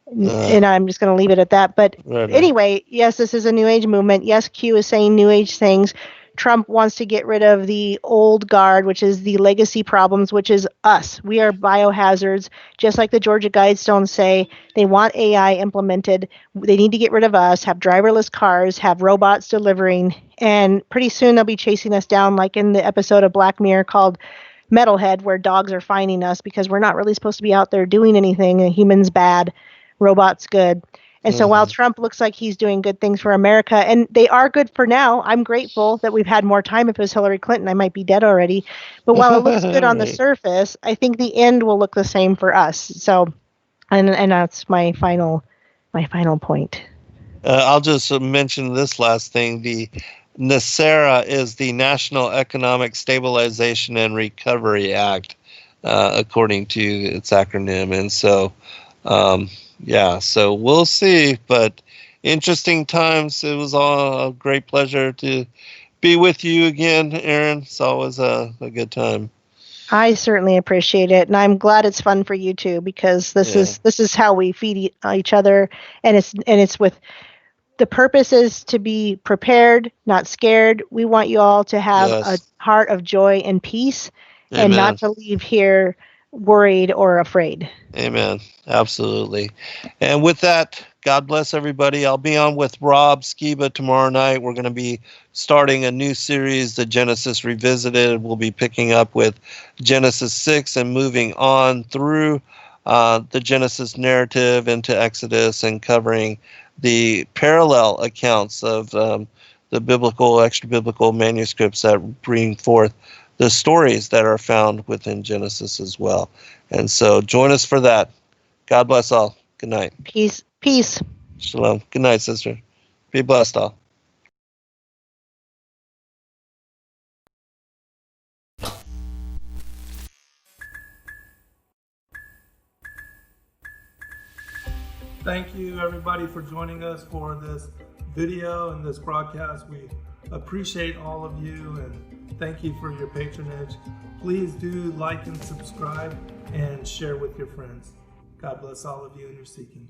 And I'm just going to leave it at that. But anyway, yes, this is a New Age movement. Yes, Q is saying New Age things. Trump wants to get rid of the old guard, which is the legacy problems, which is us. We are biohazards, just like the Georgia Guidestones say. They want AI implemented. They need to get rid of us, have driverless cars, have robots delivering, and pretty soon they'll be chasing us down, like in the episode of Black Mirror called Metalhead, where dogs are finding us because we're not really supposed to be out there doing anything. Humans bad, robots good. And so while Trump looks like he's doing good things for America, and they are good for now, I'm grateful that we've had more time. If it was Hillary Clinton, I might be dead already. But while it looks good on the surface, I think the end will look the same for us. So, and that's my final point. I'll just mention this last thing. The NESARA is the National Economic Stabilization and Recovery Act, according to its acronym. And so Yeah, so we'll see. But interesting times. It was all a great pleasure to be with you again, Erin. It's always a good time. I certainly appreciate it, and I'm glad it's fun for you too, because this is how we feed each other, and it's with the purpose is to be prepared, not scared. We want you all to have a heart of joy and peace, and not to leave here worried or afraid. Amen. Absolutely. And with that, God bless everybody. I'll be on with Rob Skiba tomorrow night. We're going to be starting a new series, The Genesis Revisited. We'll be picking up with Genesis 6 and moving on through the Genesis narrative into Exodus and covering the parallel accounts of the biblical, extra-biblical manuscripts that bring forth the stories that are found within Genesis as well. And so join us for that. God bless all. Good night. Peace. Peace. Shalom. Good night, sister. Be blessed all. Thank you, everybody, for joining us for this video and this broadcast. We appreciate all of you, and thank you for your patronage. Please do like and subscribe and share with your friends. God bless all of you in your seeking.